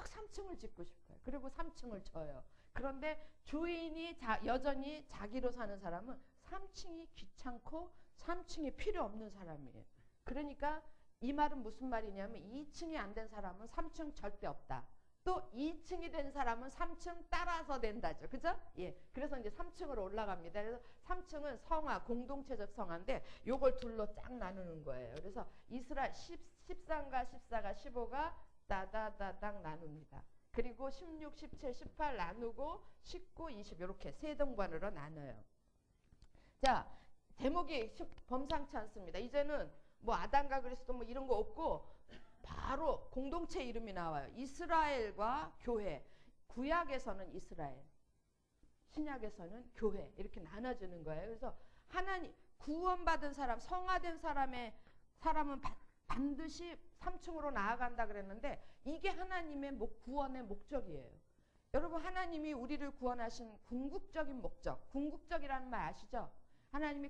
3층을 짓고 싶어요. 그리고 3층을 져요. 그런데 주인이 여전히 자기로 사는 사람은 3층이 귀찮고 3층이 필요 없는 사람이에요. 그러니까 이 말은 무슨 말이냐면 2층이 안 된 사람은 3층 절대 없다. 또 2층이 된 사람은 3층 따라서 된다죠. 그죠? 예. 그래서 이제 3층으로 올라갑니다. 그래서 3층은 성화, 공동체적 성화인데 요걸 둘로 쫙 나누는 거예요. 그래서 이스라엘 13가 14가 15가 따다다닥 나눕니다. 그리고 16, 17, 18 나누고 19, 20 이렇게 세 등반으로 나눠요. 자, 제목이 범상치 않습니다. 이제는 뭐 아담과 그리스도 뭐 이런 거 없고 바로 공동체 이름이 나와요. 이스라엘과 교회. 구약에서는 이스라엘, 신약에서는 교회 이렇게 나눠지는 거예요. 그래서 하나님 구원받은 사람, 성화된 사람은 반드시 3층으로 나아간다 그랬는데 이게 하나님의 구원의 목적이에요. 여러분 하나님이 우리를 구원하신 궁극적인 목적, 궁극적이라는 말 아시죠? 하나님이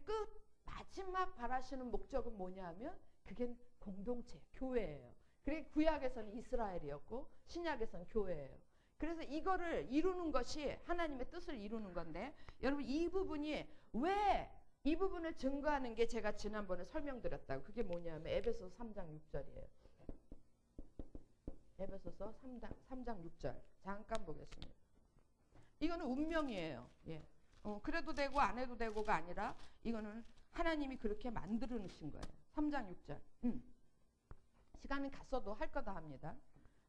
마지막 바라시는 목적은 뭐냐면 그게 공동체, 교회예요. 그리고 구약에서는 이스라엘이었고 신약에서는 교회예요. 그래서 이거를 이루는 것이 하나님의 뜻을 이루는 건데 여러분 이 부분이 왜 이 부분을 증거하는 게 제가 지난번에 설명드렸다고 그게 뭐냐면 에베소서 3장 6절이에요. 에베소서 3장 6절 잠깐 보겠습니다. 이거는 운명이에요. 예. 그래도 되고 안 해도 되고가 아니라 이거는 하나님이 그렇게 만들어 놓으신 거예요. 3장 6절. 시간은 갔어도 할 거다 합니다.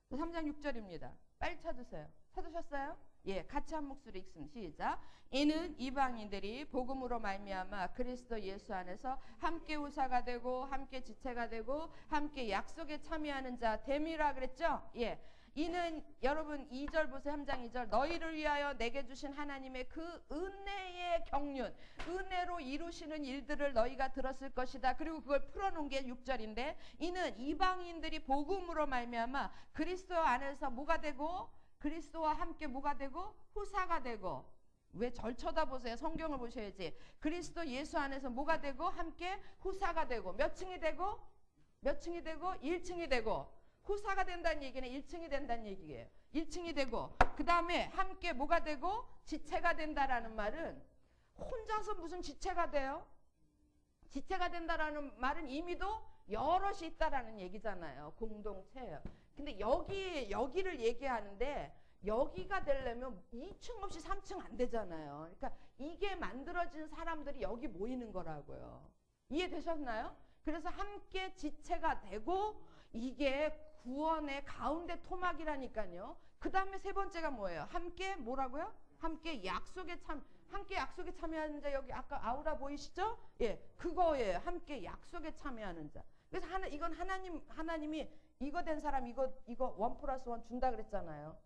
3장 6절입니다. 빨리 찾으세요. 찾으셨어요? 예, 같이 한 목소리 읽습니다. 시작. 이는 이방인들이 복음으로 말미암아 그리스도 예수 안에서 함께 후사가 되고 함께 지체가 되고 함께 약속에 참여하는 자 됨이라 그랬죠? 예. 이는 여러분 2절 보세요. 3장 2절 너희를 위하여 내게 주신 하나님의 그 은혜의 경륜 은혜로 이루시는 일들을 너희가 들었을 것이다. 그리고 그걸 풀어놓은 게 6절인데 이는 이방인들이 복음으로 말미암아 그리스도 안에서 뭐가 되고 그리스도와 함께 뭐가 되고 후사가 되고 왜 절 쳐다보세요. 성경을 보셔야지. 그리스도 예수 안에서 뭐가 되고 함께 후사가 되고 몇 층이 되고 1층이 되고 후사가 된다는 얘기는 1층이 된다는 얘기예요. 1층이 되고 그 다음에 함께 뭐가 되고 지체가 된다라는 말은 혼자서 무슨 지체가 돼요? 지체가 된다라는 말은 이미도 여럿이 있다라는 얘기잖아요. 공동체예요. 근데 여기를 얘기하는데 여기가 되려면 2층 없이 3층 안 되잖아요. 그러니까 이게 만들어진 사람들이 여기 모이는 거라고요. 이해되셨나요? 그래서 함께 지체가 되고 이게 구원의 가운데 토막이라니까요. 그 다음에 세 번째가 뭐예요? 함께 뭐라고요? 함께 약속에 참여하는 자 여기 아까 아우라 보이시죠? 예, 그거예요. 함께 약속에 참여하는 자. 그래서 이건 하나님이 이거 된 사람 이거 1+1 준다 그랬잖아요.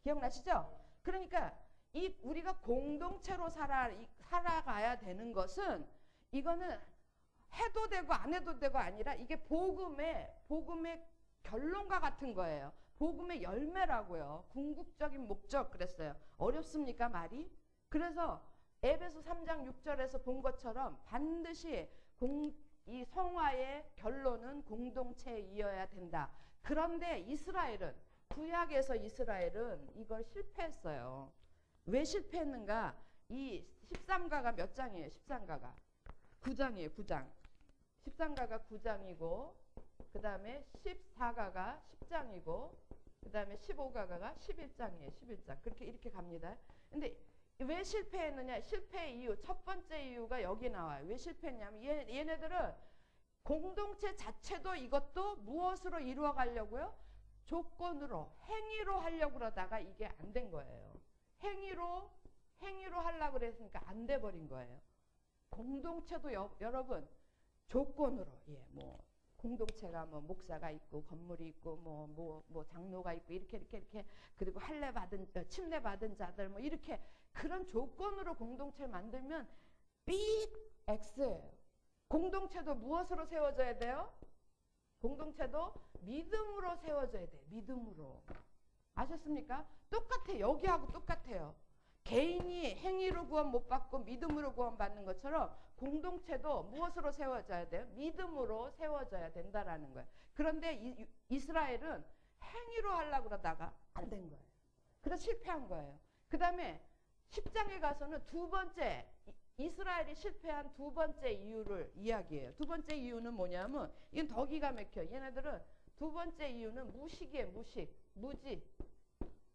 기억나시죠? 그러니까 우리가 공동체로 살아가야 되는 것은 이거는 해도 되고 안 해도 되고 아니라 이게 복음의 결론과 같은 거예요. 복음의 열매라고요. 궁극적인 목적 그랬어요. 어렵습니까 말이? 그래서 에베소 3장 6절에서 본 것처럼 반드시 이 성화의 결론은 공동체이어야 된다. 그런데 구약에서 이스라엘은 이걸 실패했어요. 왜 실패했는가? 이 13가가 몇 장이에요? 13가가 9장이에요. 9장. 13가가 9장이고 그 다음에 14가가 10장이고 그 다음에 15가가 11장이에요. 11장. 그렇게 이렇게 갑니다. 근데 왜 실패했느냐? 실패 이유, 첫 번째 이유가 여기 나와요. 왜 실패했냐면 얘네들은 공동체 자체도 이것도 무엇으로 이루어 가려고요? 조건으로, 행위로 하려고 그러다가 이게 안 된 거예요. 행위로 하려고 그랬으니까 안 돼 버린 거예요. 공동체도 여러분 조건으로, 예, 뭐 공동체가 뭐 목사가 있고 건물이 있고 뭐 장로가 있고 이렇게 그리고 침례 받은 자들 뭐 이렇게 그런 조건으로 공동체를 만들면 빅 X예요. 공동체도 무엇으로 세워져야 돼요? 공동체도 믿음으로 세워져야 돼요. 믿음으로. 아셨습니까? 똑같아요. 여기하고 똑같아요. 개인이 행위로 구원 못 받고 믿음으로 구원 받는 것처럼 공동체도 무엇으로 세워져야 돼요? 믿음으로 세워져야 된다라는 거예요. 그런데 이스라엘은 행위로 하려고 그러다가 안 된 거예요. 그래서 실패한 거예요. 그 다음에 10장에 가서는 두 번째 이스라엘이 실패한 두 번째 이유를 이야기해요. 두 번째 이유는 뭐냐면 이건 더 기가 막혀요. 얘네들은 두 번째 이유는 무식이에요. 무지.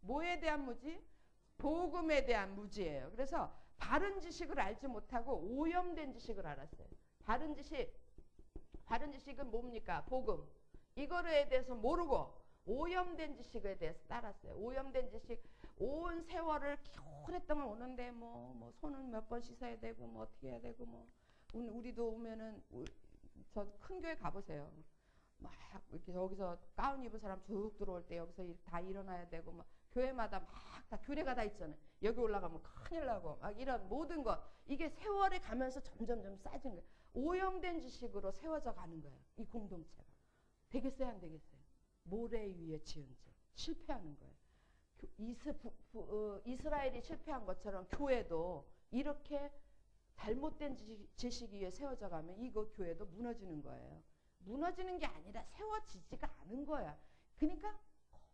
뭐에 대한 무지? 복음에 대한 무지예요. 그래서 바른 지식을 알지 못하고 오염된 지식을 알았어요. 바른 지식은 뭡니까? 복음. 이거에 대해서 모르고 오염된 지식에 대해서 따랐어요. 오염된 지식, 온 세월을 오랫동안 오는데 뭐 손은 몇 번 씻어야 되고 뭐 어떻게 해야 되고 뭐 우리도 오면은 저 큰 교회 가보세요. 막 이렇게 여기서 가운 입은 사람 쭉 들어올 때 여기서 다 일어나야 되고 막 교회마다 막 다 규례가 다 있잖아요. 여기 올라가면 큰일 나고 막 이런 모든 것 이게 세월이 가면서 점점 쌓여진 거예요. 오염된 지식으로 세워져 가는 거예요. 이 공동체가. 되겠어요? 안 되겠어요? 모래 위에 지은 집. 실패하는 거예요. 이스라엘이 실패한 것처럼 교회도 이렇게 잘못된 지식 위에 세워져 가면 이거 교회도 무너지는 거예요. 무너지는 게 아니라 세워지지가 않은 거야. 그러니까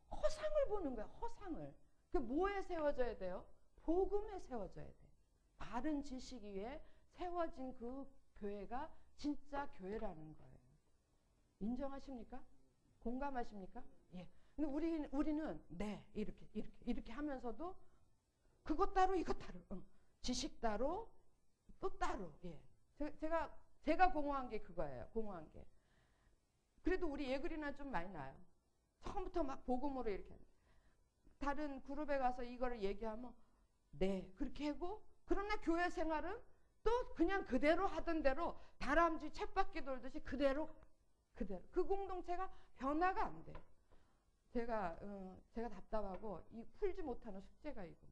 허상을 보는 거야. 허상을. 그 뭐에 세워져야 돼요? 복음에 세워져야 돼. 바른 지식 위에 세워진 그 교회가 진짜 교회라는 거예요. 인정하십니까? 공감하십니까? 예. 근데 우리는 네 이렇게 하면서도 그것 따로 이것 따로 지식 따로 또 따로 예. 제가 공허한 게 그거예요. 공허한 게. 그래도 우리 예글이나 좀 많이 나요. 처음부터 막 복음으로 이렇게 하는. 다른 그룹에 가서 이거를 얘기하면 네 그렇게 하고 그러나 교회 생활은 또 그냥 그대로 하던 대로 다람쥐 쳇바퀴 돌듯이 그대로 그 공동체가 변화가 안 돼요. 제가 답답하고 이 풀지 못하는 숙제가 이거.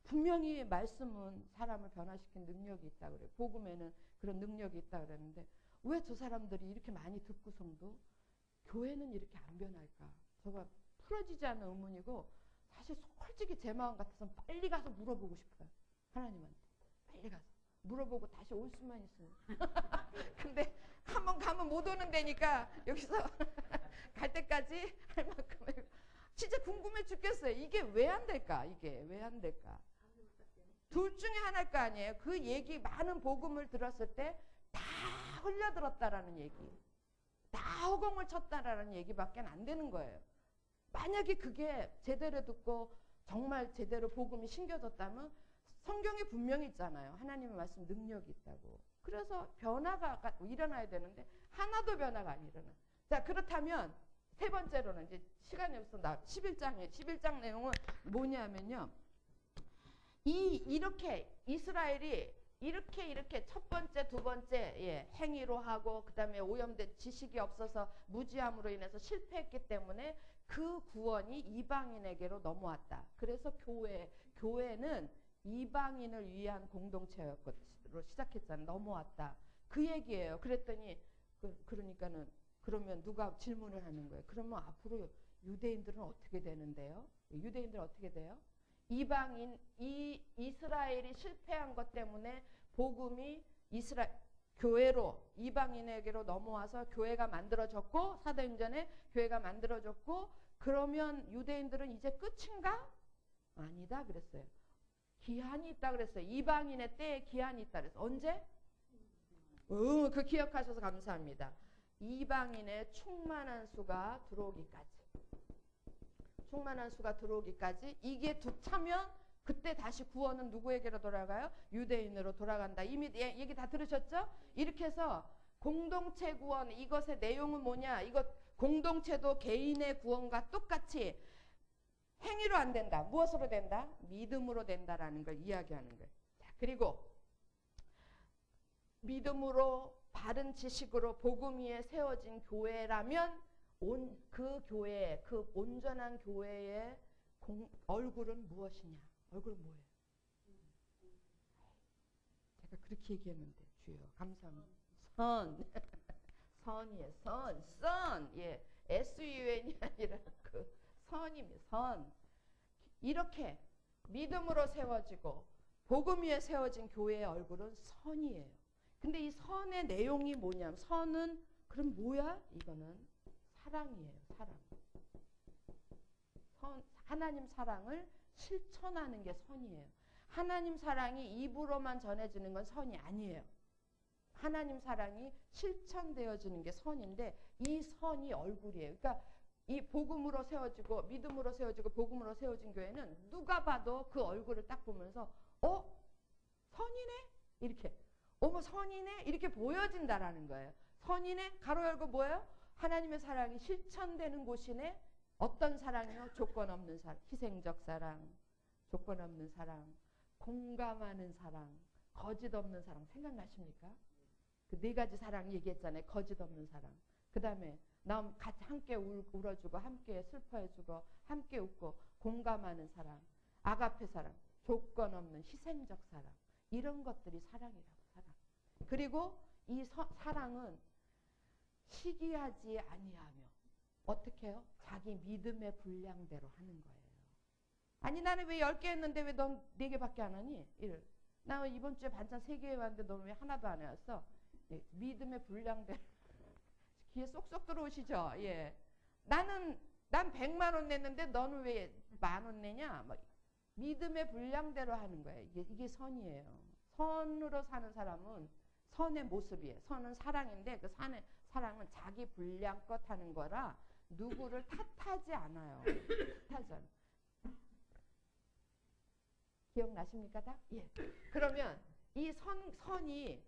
분명히 말씀은 사람을 변화시킨 능력이 있다 그래요. 복음에는 그런 능력이 있다 그랬는데 왜 저 사람들이 이렇게 많이 듣고서도 교회는 이렇게 안 변할까? 저가 풀어지지 않는 의문이고 사실 솔직히 제 마음 같아서 빨리 가서 물어보고 싶어요. 하나님한테 빨리 가서 물어보고 다시 올 수만 있으면. 근데 한번 가면 못 오는 데니까 여기서 갈 때까지 할 만큼 진짜 궁금해 죽겠어요. 이게 왜 안 될까? 이게 왜 안 될까? 둘 중에 하나일 거 아니에요. 그 얘기 많은 복음을 들었을 때 다 흘려들었다라는 얘기, 다 허공을 쳤다라는 얘기밖에 안 되는 거예요. 만약에 그게 제대로 듣고 정말 제대로 복음이 심겨졌다면 성경에 분명히 있잖아요. 하나님의 말씀 능력이 있다고. 그래서 변화가 일어나야 되는데 하나도 변화가 안 일어나. 자, 그렇다면 세 번째로는 이제 시간이 없어 나 11장 내용은 뭐냐면요. 이렇게 이스라엘이 이렇게 첫 번째, 두 번째 행위로 하고 그다음에 오염된 지식이 없어서 무지함으로 인해서 실패했기 때문에 그 구원이 이방인에게로 넘어왔다. 그래서 교회는 이방인을 위한 공동체로 시작했잖아요. 넘어왔다. 그 얘기예요. 그랬더니 그러니까는 그러면 누가 질문을 하는 거예요. 그러면 앞으로 유대인들은 어떻게 되는데요? 유대인들은 어떻게 돼요? 이방인 이스라엘이 실패한 것 때문에 복음이 교회로 이방인에게로 넘어와서 교회가 만들어졌고 사도행전에 교회가 만들어졌고 그러면 유대인들은 이제 끝인가? 아니다 그랬어요. 기한이 있다 그랬어요. 이방인의 때에 기한이 있다 그랬어요. 언제? 그 기억하셔서 감사합니다. 이방인의 충만한 수가 들어오기까지. 충만한 수가 들어오기까지 이게 차면 그때 다시 구원은 누구에게로 돌아가요? 유대인으로 돌아간다. 이미 얘기 다 들으셨죠? 이렇게 해서 공동체 구원, 이것의 내용은 뭐냐? 이것 공동체도 개인의 구원과 똑같이 행위로 안 된다. 무엇으로 된다? 믿음으로 된다라는 걸 이야기하는 거예요. 자, 그리고 믿음으로 바른 지식으로 복음 위에 세워진 교회라면 그 교회, 그 온전한 교회의 얼굴은 무엇이냐? 얼굴은 뭐예요? 제가 그렇게 얘기했는데 주여 감사합니다. 선. 선이에요. 선. 예. SUN이 아니라 그 선입니다. 선. 이렇게 믿음으로 세워지고 복음 위에 세워진 교회의 얼굴은 선이에요. 근데 이 선의 내용이 뭐냐면 선은 그럼 뭐야? 이거는 사랑이에요. 사랑. 하나님 사랑을 실천하는 게 선이에요. 하나님 사랑이 입으로만 전해지는 건 선이 아니에요. 하나님 사랑이 실천되어지는 게 선인데 이 선이 얼굴이에요. 그러니까 이 복음으로 세워지고 믿음으로 세워지고 복음으로 세워진 교회는 누가 봐도 그 얼굴을 딱 보면서 선이네? 이렇게 어머 선이네? 이렇게 보여진다라는 거예요. 선이네? 가로 열고 뭐예요? 하나님의 사랑이 실천되는 곳이네? 어떤 사랑이요? 조건 없는 사랑, 희생적 사랑, 조건 없는 사랑, 공감하는 사랑, 거짓 없는 사랑. 생각나십니까? 그 네 가지 사랑 얘기했잖아요. 거짓 없는 사랑. 그 다음에 같이 함께 울어주고 함께 슬퍼해주고 함께 웃고 공감하는 사랑, 아가페 사랑, 조건 없는 희생적 사랑. 이런 것들이 사랑이라고. 사랑. 그리고 이 사랑은 시기하지 아니하며 어떻게 해요? 자기 믿음의 분량대로 하는 거예요. 아니 나는 왜 10개 했는데 왜 넌 4개밖에 안 하니? 나 이번 주에 반찬 3개 해왔는데 너는 왜 하나도 안 해왔어? 네, 믿음의 분량대로. 귀에 쏙쏙 들어오시죠? 예. 난 100만 원 냈는데 너는 왜 10,000원 내냐? 믿음의 분량대로 하는 거예요. 이게 선이에요. 선으로 사는 사람은 선의 모습이에요. 선은 사랑인데 그 사랑은 자기 분량껏 하는 거라 누구를 탓하지 않아요. 탓하지 않아요. 기억나십니까 다? 예. 그러면 이 선이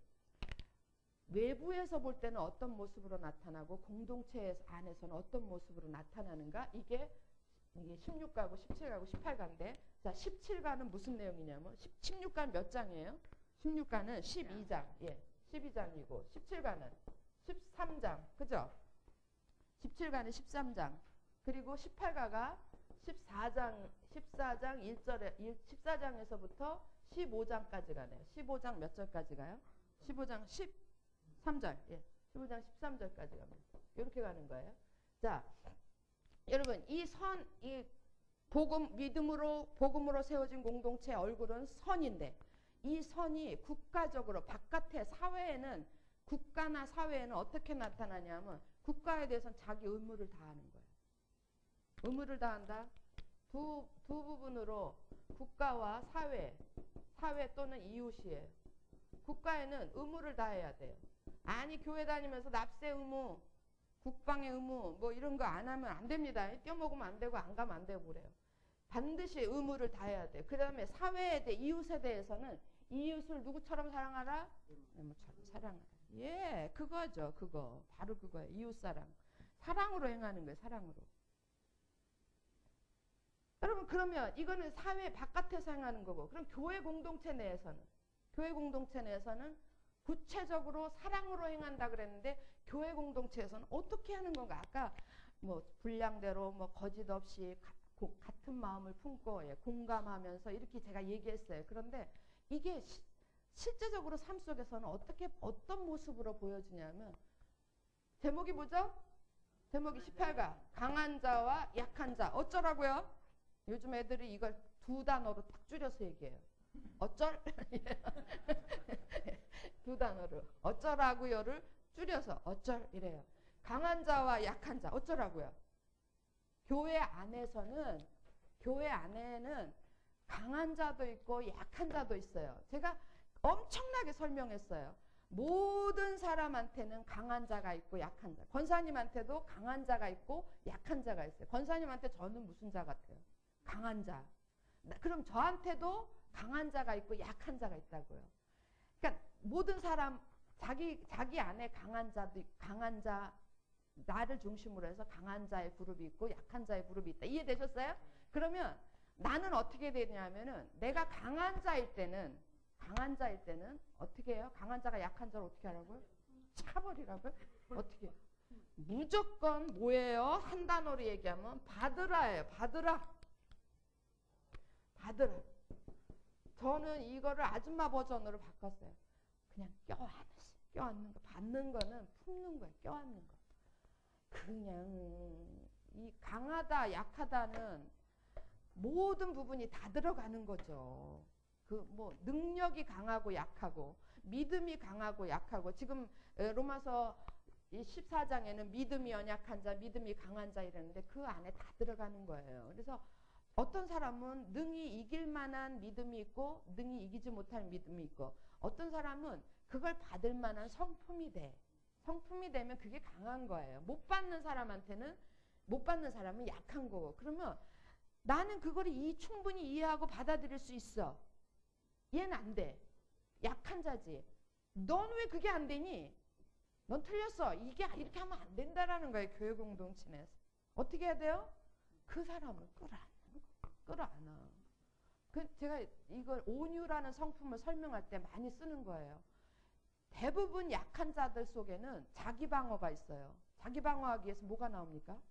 외부에서 볼 때는 어떤 모습으로 나타나고 공동체 안에서는 어떤 모습으로 나타나는가? 이게 16가고 17가고 18가인데 자 17가는 무슨 내용이냐면 16가는 몇 장이에요? 16가는 12장. 예. 12장이고 17가는 13장. 그죠? 17가는 13장. 그리고 18가가 14장 1절에 14장에서부터 15장까지 가네요. 15장 몇 절까지 가요? 15장 13절. 예. 15장 13절까지 갑니다. 이렇게 가는 거예요. 자, 여러분 이 복음으로 세워진 공동체의 얼굴은 선인데 이 선이 국가적으로 바깥의 사회에는 국가나 사회에는 어떻게 나타나냐면 국가에 대해서는 자기 의무를 다하는 거예요. 의무를 다한다. 두 부분으로 국가와 사회 또는 이웃이에요. 국가에는 의무를 다해야 돼요. 아니 교회 다니면서 납세 의무, 국방의 의무 뭐 이런 거 안 하면 안 됩니다. 떼먹으면 안 되고 안 가면 안 되고 그래요. 반드시 의무를 다해야 돼요. 그 다음에 사회에 대해 이웃에 대해서는 이웃을 누구처럼 사랑하라? 이모처럼 사랑하라. 예, 그거죠. 그거. 바로 그거예요. 이웃사랑. 사랑으로 행하는 거예요. 사랑으로. 여러분 그러면 이거는 사회 바깥에서 행하는 거고 그럼 교회 공동체 내에서는 구체적으로 사랑으로 행한다 그랬는데 교회 공동체에서는 어떻게 하는 건가? 아까 뭐 분량대로 뭐 거짓 없이 같은 마음을 품고 예, 공감하면서 이렇게 제가 얘기했어요. 그런데 이게 실제적으로 삶 속에서는 어떤 모습으로 보여지냐면 제목이 뭐죠? 제목이 18가 강한 자와 약한 자 어쩌라고요? 요즘 애들이 이걸 2단어로 딱 줄여서 얘기해요. 어쩔? 2단어로 어쩌라고요를 줄여서 어쩔 이래요. 강한 자와 약한 자 어쩌라고요? 교회 안에는 강한 자도 있고 약한 자도 있어요. 제가 엄청나게 설명했어요. 모든 사람한테는 강한 자가 있고 약한 자. 권사님한테도 강한 자가 있고 약한 자가 있어요. 권사님한테 저는 무슨 자 같아요? 강한 자. 그럼 저한테도 강한 자가 있고 약한 자가 있다고요. 그러니까 모든 사람 자기 안에 강한 자 나를 중심으로 해서 강한 자의 그룹이 있고 약한 자의 그룹이 있다. 이해되셨어요? 그러면 나는 어떻게 되냐면은 내가 강한 자일 때는 어떻게 해요? 강한 자가 약한 자를 어떻게 하라고요? 차버리라고요? 어떻게? 무조건 뭐예요? 한 단어로 얘기하면 받으라예요. 받으라. 저는 이거를 아줌마 버전으로 바꿨어요. 그냥 껴안는 거. 받는 거는 품는 거예요. 껴안는 거. 그냥 이 강하다 약하다는 모든 부분이 다 들어가는 거죠. 그 뭐 능력이 강하고 약하고 믿음이 강하고 약하고 지금 로마서 14장에는 믿음이 연약한 자, 믿음이 강한 자 이랬는데 그 안에 다 들어가는 거예요. 그래서 어떤 사람은 능히 이길 만한 믿음이 있고 능히 이기지 못할 믿음이 있고 어떤 사람은 그걸 받을 만한 성품이 돼. 성품이 되면 그게 강한 거예요. 못 받는 사람은 약한 거고. 그러면 나는 그걸 충분히 이해하고 받아들일 수 있어. 얘는 안 돼. 약한 자지. 넌 왜 그게 안 되니? 넌 틀렸어. 이게 이렇게 하면 안 된다라는 거예요. 교회 공동체 내에서. 어떻게 해야 돼요? 그 사람을 끌어안아. 제가 이걸 온유라는 성품을 설명할 때 많이 쓰는 거예요. 대부분 약한 자들 속에는 자기 방어가 있어요. 자기 방어하기 위해서 뭐가 나옵니까?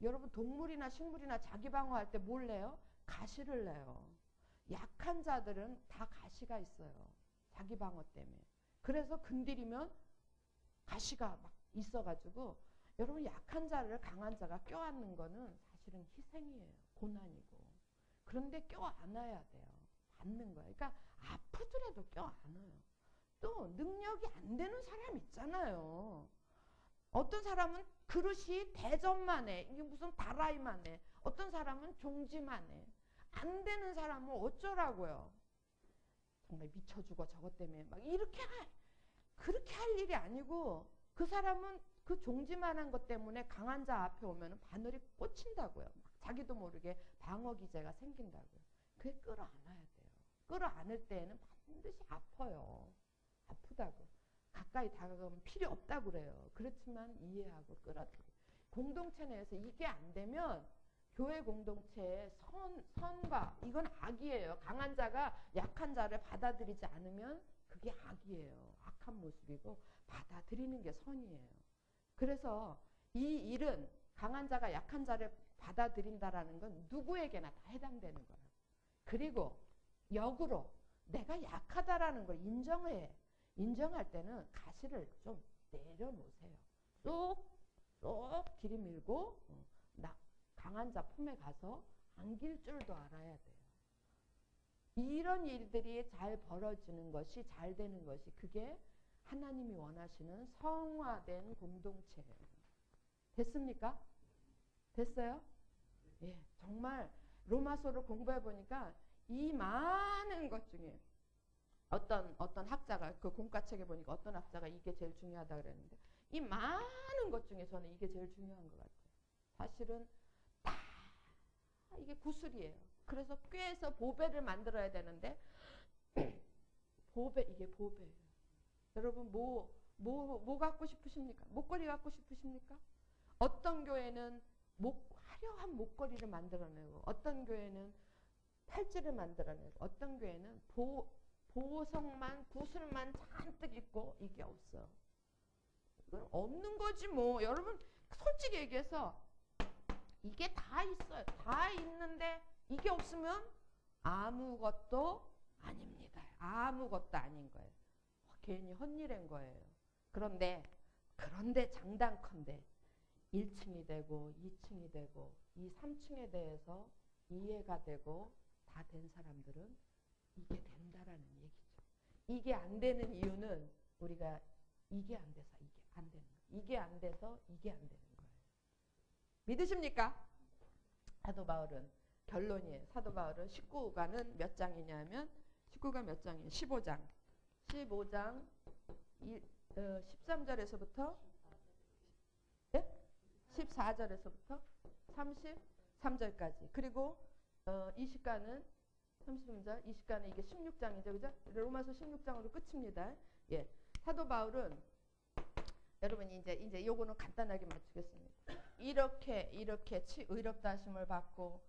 여러분 동물이나 식물이나 자기 방어할 때 뭘 내요? 가시를 내요. 약한 자들은 다 가시가 있어요. 자기 방어 때문에. 그래서 건드리면 가시가 막 있어가지고 여러분 약한 자를 강한 자가 껴안는 거는 사실은 희생이에요. 고난이고. 그런데 껴안아야 돼요. 받는 거예요. 그러니까 아프더라도 껴안아요. 또 능력이 안 되는 사람 있잖아요. 어떤 사람은 그릇이 대접만 해. 이게 무슨 다라이만 해. 어떤 사람은 종지만 해. 안 되는 사람은 어쩌라고요. 정말 미쳐 죽어 저것 때문에 막 그렇게 할 일이 아니고 그 사람은 그 종지만한 것 때문에 강한 자 앞에 오면 바늘이 꽂힌다고요. 막 자기도 모르게 방어 기제가 생긴다고요. 그게 끌어안아야 돼요. 끌어안을 때에는 반드시 아파요. 아프다고. 가까이 다가가면 필요 없다고 그래요. 그렇지만 이해하고 끌어들이고. 공동체 내에서 이게 안 되면 교회 공동체의 선과 이건 악이에요. 강한 자가 약한 자를 받아들이지 않으면 그게 악이에요. 악한 모습이고 받아들이는 게 선이에요. 그래서 이 일은 강한 자가 약한 자를 받아들인다라는 건 누구에게나 다 해당되는 거예요. 그리고 역으로 내가 약하다라는 걸 인정할 때는 가시를 좀 내려놓으세요. 쏙 들이밀고 강한 자 품에 가서 안길 줄도 알아야 돼요. 이런 일들이 잘 벌어지는 것이 잘 되는 것이 그게 하나님이 원하시는 성화된 공동체예요. 됐습니까? 됐어요? 예, 정말 로마서를 공부해 보니까 이 많은 것 중에 어떤 학자가 그 공과책에 보니까 어떤 학자가 이게 제일 중요하다 그랬는데 이 많은 것 중에 저는 이게 제일 중요한 것 같아요. 사실은 다 이게 구슬이에요. 그래서 꾀에서 보배를 만들어야 되는데 이게 보배예요. 여러분 뭐 갖고 싶으십니까? 목걸이 갖고 싶으십니까? 어떤 교회는 화려한 목걸이를 만들어내고 어떤 교회는 팔찌를 만들어내고 어떤 교회는 보석만 구슬만 잔뜩 있고 이게 없어. 이건 없는 거지 뭐. 여러분 솔직히 얘기해서 이게 다 있어요. 다 있는데 이게 없으면 아무것도 아닙니다. 아무것도 아닌 거예요. 괜히 헛일인 거예요. 그런데 장단컨대 1층이 되고 2층이 되고 이 3층에 대해서 이해가 되고 다 된 사람들은 이게 된다라는 얘기죠. 이게 안 되는 이유는 우리가 이게 안 돼서 이게 안 되는 거예요. 이게 안 돼서 이게 안 되는 거예요. 믿으십니까? 사도 바울은 결론이에요. 사도 바울은 19가는 몇 장이냐면 19가 몇 장이에요? 15장. 15장 13절에서부터 14절에서부터 33절까지. 그리고 20가는 33절, 20가는 이게 16장이죠. 그죠? 로마서 16장으로 끝입니다. 예. 사도 바울은 여러분이 이제 요거는 간단하게 맞추겠습니다. 이렇게 의롭다 하심을 받고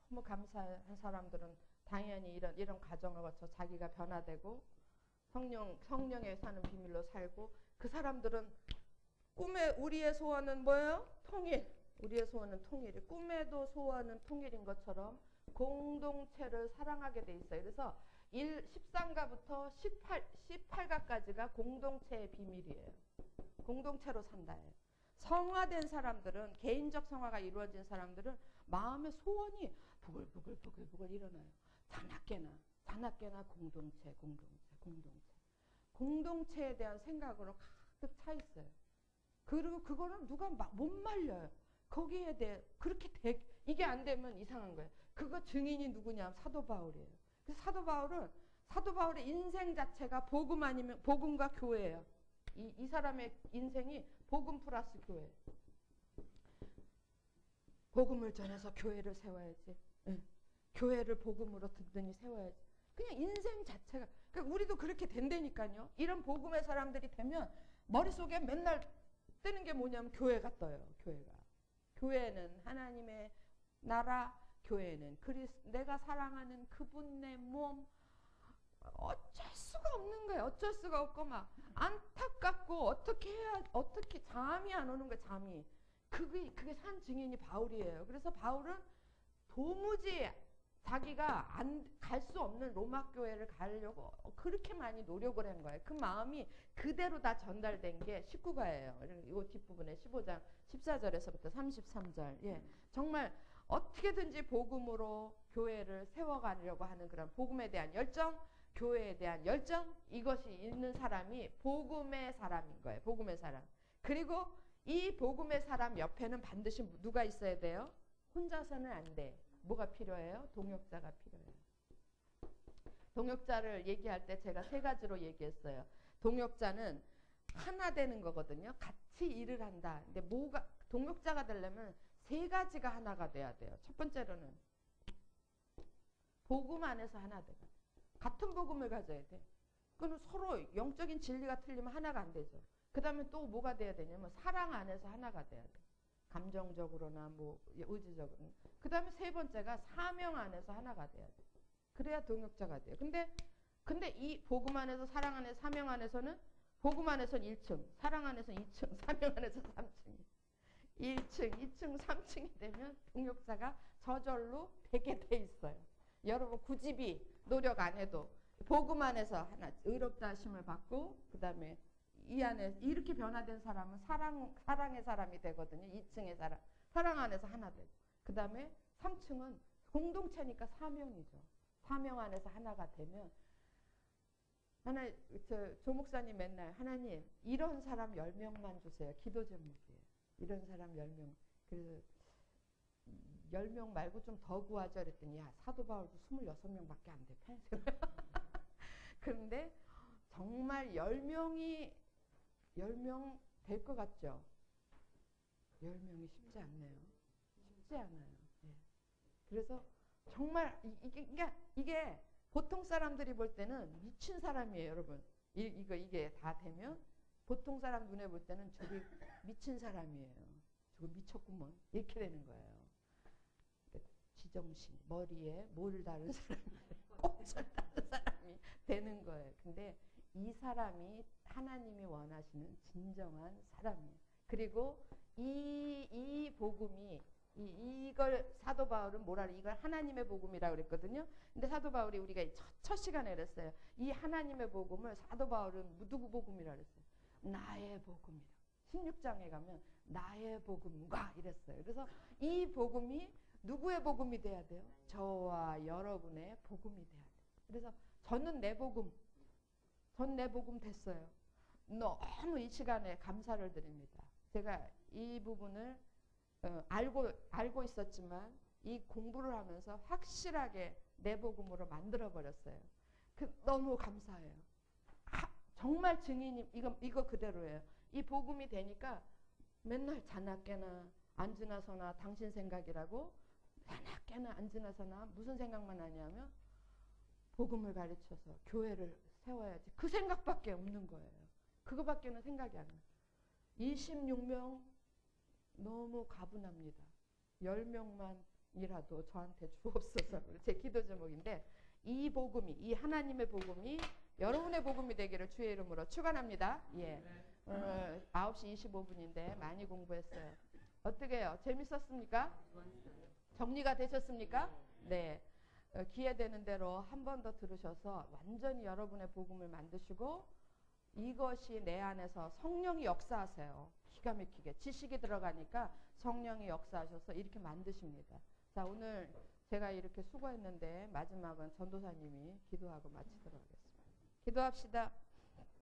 너무 감사한 사람들은 당연히 이런 과정을 거쳐 자기가 변화되고 성령에 사는 비밀로 살고, 그 사람들은 꿈에 우리의 소원은 뭐예요? 통일. 우리의 소원은 통일이, 꿈에도 소원은 통일인 것처럼 공동체를 사랑하게 돼 있어요. 그래서 13가부터 18가까지가 공동체의 비밀이에요. 공동체로 산다예요. 성화된 사람들은, 개인적 성화가 이루어진 사람들은 마음의 소원이 부글부글 일어나요. 자나깨나 공동체에 대한 생각으로 가득 차 있어요. 그리고 그거는 누가 못 말려요. 거기에 대해 이게 안 되면 이상한 거예요. 그거 증인이 누구냐? 사도 바울이에요. 그래서 사도 바울의 인생 자체가 복음 아니면 복음과 교회예요. 이 사람의 인생이 복음 플러스 교회. 복음을 전해서 교회를 세워야지. 응. 교회를 복음으로 든든히 세워야지. 그냥 인생 자체가. 그러니까 우리도 그렇게 된다니까요. 이런 복음의 사람들이 되면 머릿속에 맨날 뜨는 게 뭐냐면 교회가 떠요. 교회는 하나님의 나라, 교회는 내가 사랑하는 그분의 몸. 어쩔 수가 없는 거예요. 어쩔 수가 없고 막 안타깝고 어떻게 잠이 안 오는 거예요. 잠이. 그게 산 증인이 바울이에요. 그래서 바울은 도무지 자기가 갈 수 없는 로마 교회를 가려고 그렇게 많이 노력을 한 거예요. 그 마음이 그대로 다 전달된 게 19가예요. 이 뒷부분에 15장 14절에서부터 33절. 예. 정말 어떻게든지 복음으로 교회를 세워가려고 하는 그런 복음에 대한 열정, 교회에 대한 열정, 이것이 있는 사람이 복음의 사람인 거예요. 복음의 사람. 그리고 이 복음의 사람 옆에는 반드시 누가 있어야 돼요? 혼자서는 안 돼. 뭐가 필요해요? 동역자가 필요해요. 동역자를 얘기할 때 제가 3가지로 얘기했어요. 동역자는 하나 되는 거거든요. 같이 일을 한다. 근데 동역자가 되려면 3가지가 하나가 돼야 돼요. 첫 번째로는 복음 안에서 하나 돼요. 같은 복음을 가져야 돼. 그건 서로 영적인 진리가 틀리면 하나가 안 되죠. 그 다음에 또 뭐가 돼야 되냐면 사랑 안에서 하나가 돼야 돼. 감정적으로나 의지적으로. 그 다음에 3번째가 사명 안에서 하나가 돼야 돼. 그래야 동역자가 돼요. 근데 이 복음 안에서, 사랑 안에서, 사명 안에서는, 복음 안에서는 1층, 사랑 안에서는 2층, 사명 안에서 3층. 1층, 2층, 3층이 되면 동역자가 저절로 되게 돼 있어요. 여러분 굳이 노력 안 해도 복음 안에서 하나 의롭다 하심을 받고, 그 다음에 이 안에 이렇게 변화된 사람은 사랑의 사람이 되거든요. 2층의 사랑 안에서 하나 되고, 그 다음에 3층은 공동체니까 사명이죠. 사명 안에서 하나가 되면 조 목사님 맨날 하나님 이런 사람 10명만 주세요. 기도 제목이에요. 이런 사람 10명. 그래서 10명 말고 좀 더 구하자 그랬더니 야 사도 바울도 26명밖에 안 돼. 그런데 정말 10명 될 것 같죠? 10명이 쉽지 않네요. 쉽지 않아요. 예. 그래서 정말 이게 보통 사람들이 볼 때는 미친 사람이에요, 여러분. 이게 다 되면 보통 사람 눈에 볼 때는 저기 미친 사람이에요. 저거 미쳤구먼. 이렇게 되는 거예요. 지정신, 머리에 뭘 다른 사람이, 꽃을 다른 사람이 되는 거예요. 근데 이 사람이 하나님이 원하시는 진정한 사람이에요. 그리고 이 복음이 이걸 사도 바울은 이걸 하나님의 복음이라고 그랬거든요. 근데 사도 바울이 우리가 첫 시간에 그랬어요. 이 하나님의 복음을 사도 바울은 누구 복음이라고 그랬어요? 나의 복음이라. 16장에 가면 나의 복음과 이랬어요. 그래서 이 복음이 누구의 복음이 돼야 돼요? 저와 여러분의 복음이 돼야 돼요. 그래서 전 내 복음 됐어요. 너무 이 시간에 감사를 드립니다. 제가 이 부분을 알고 있었지만 이 공부를 하면서 확실하게 내 복음으로 만들어 버렸어요. 너무 감사해요. 정말 증인이 이거 그대로예요. 이 복음이 되니까 맨날 자나 깨나 앉으나 서나 당신 생각이라고, 자나 깨나 앉으나 서나 무슨 생각만 하냐면 복음을 가르쳐서 교회를 세워야지. 그 생각밖에 없는 거예요. 그거밖에는 생각이 안 나요. 26명 너무 가분합니다. 10명만이라도 저한테 주옵소서. 제 기도 제목인데, 이 복음이, 이 하나님의 복음이 여러분의 복음이 되기를 주의 이름으로 축원합니다. 예. 오늘 9시 25분인데 많이 공부했어요. 어떻게 해요? 재밌었습니까? 정리가 되셨습니까? 네. 기회 되는 대로 한 번 더 들으셔서 완전히 여러분의 복음을 만드시고, 이것이 내 안에서 성령이 역사하세요. 기가 막히게 지식이 들어가니까 성령이 역사하셔서 이렇게 만드십니다. 자, 오늘 제가 이렇게 수고했는데 마지막은 전도사님이 기도하고 마치도록 하겠습니다. 기도합시다.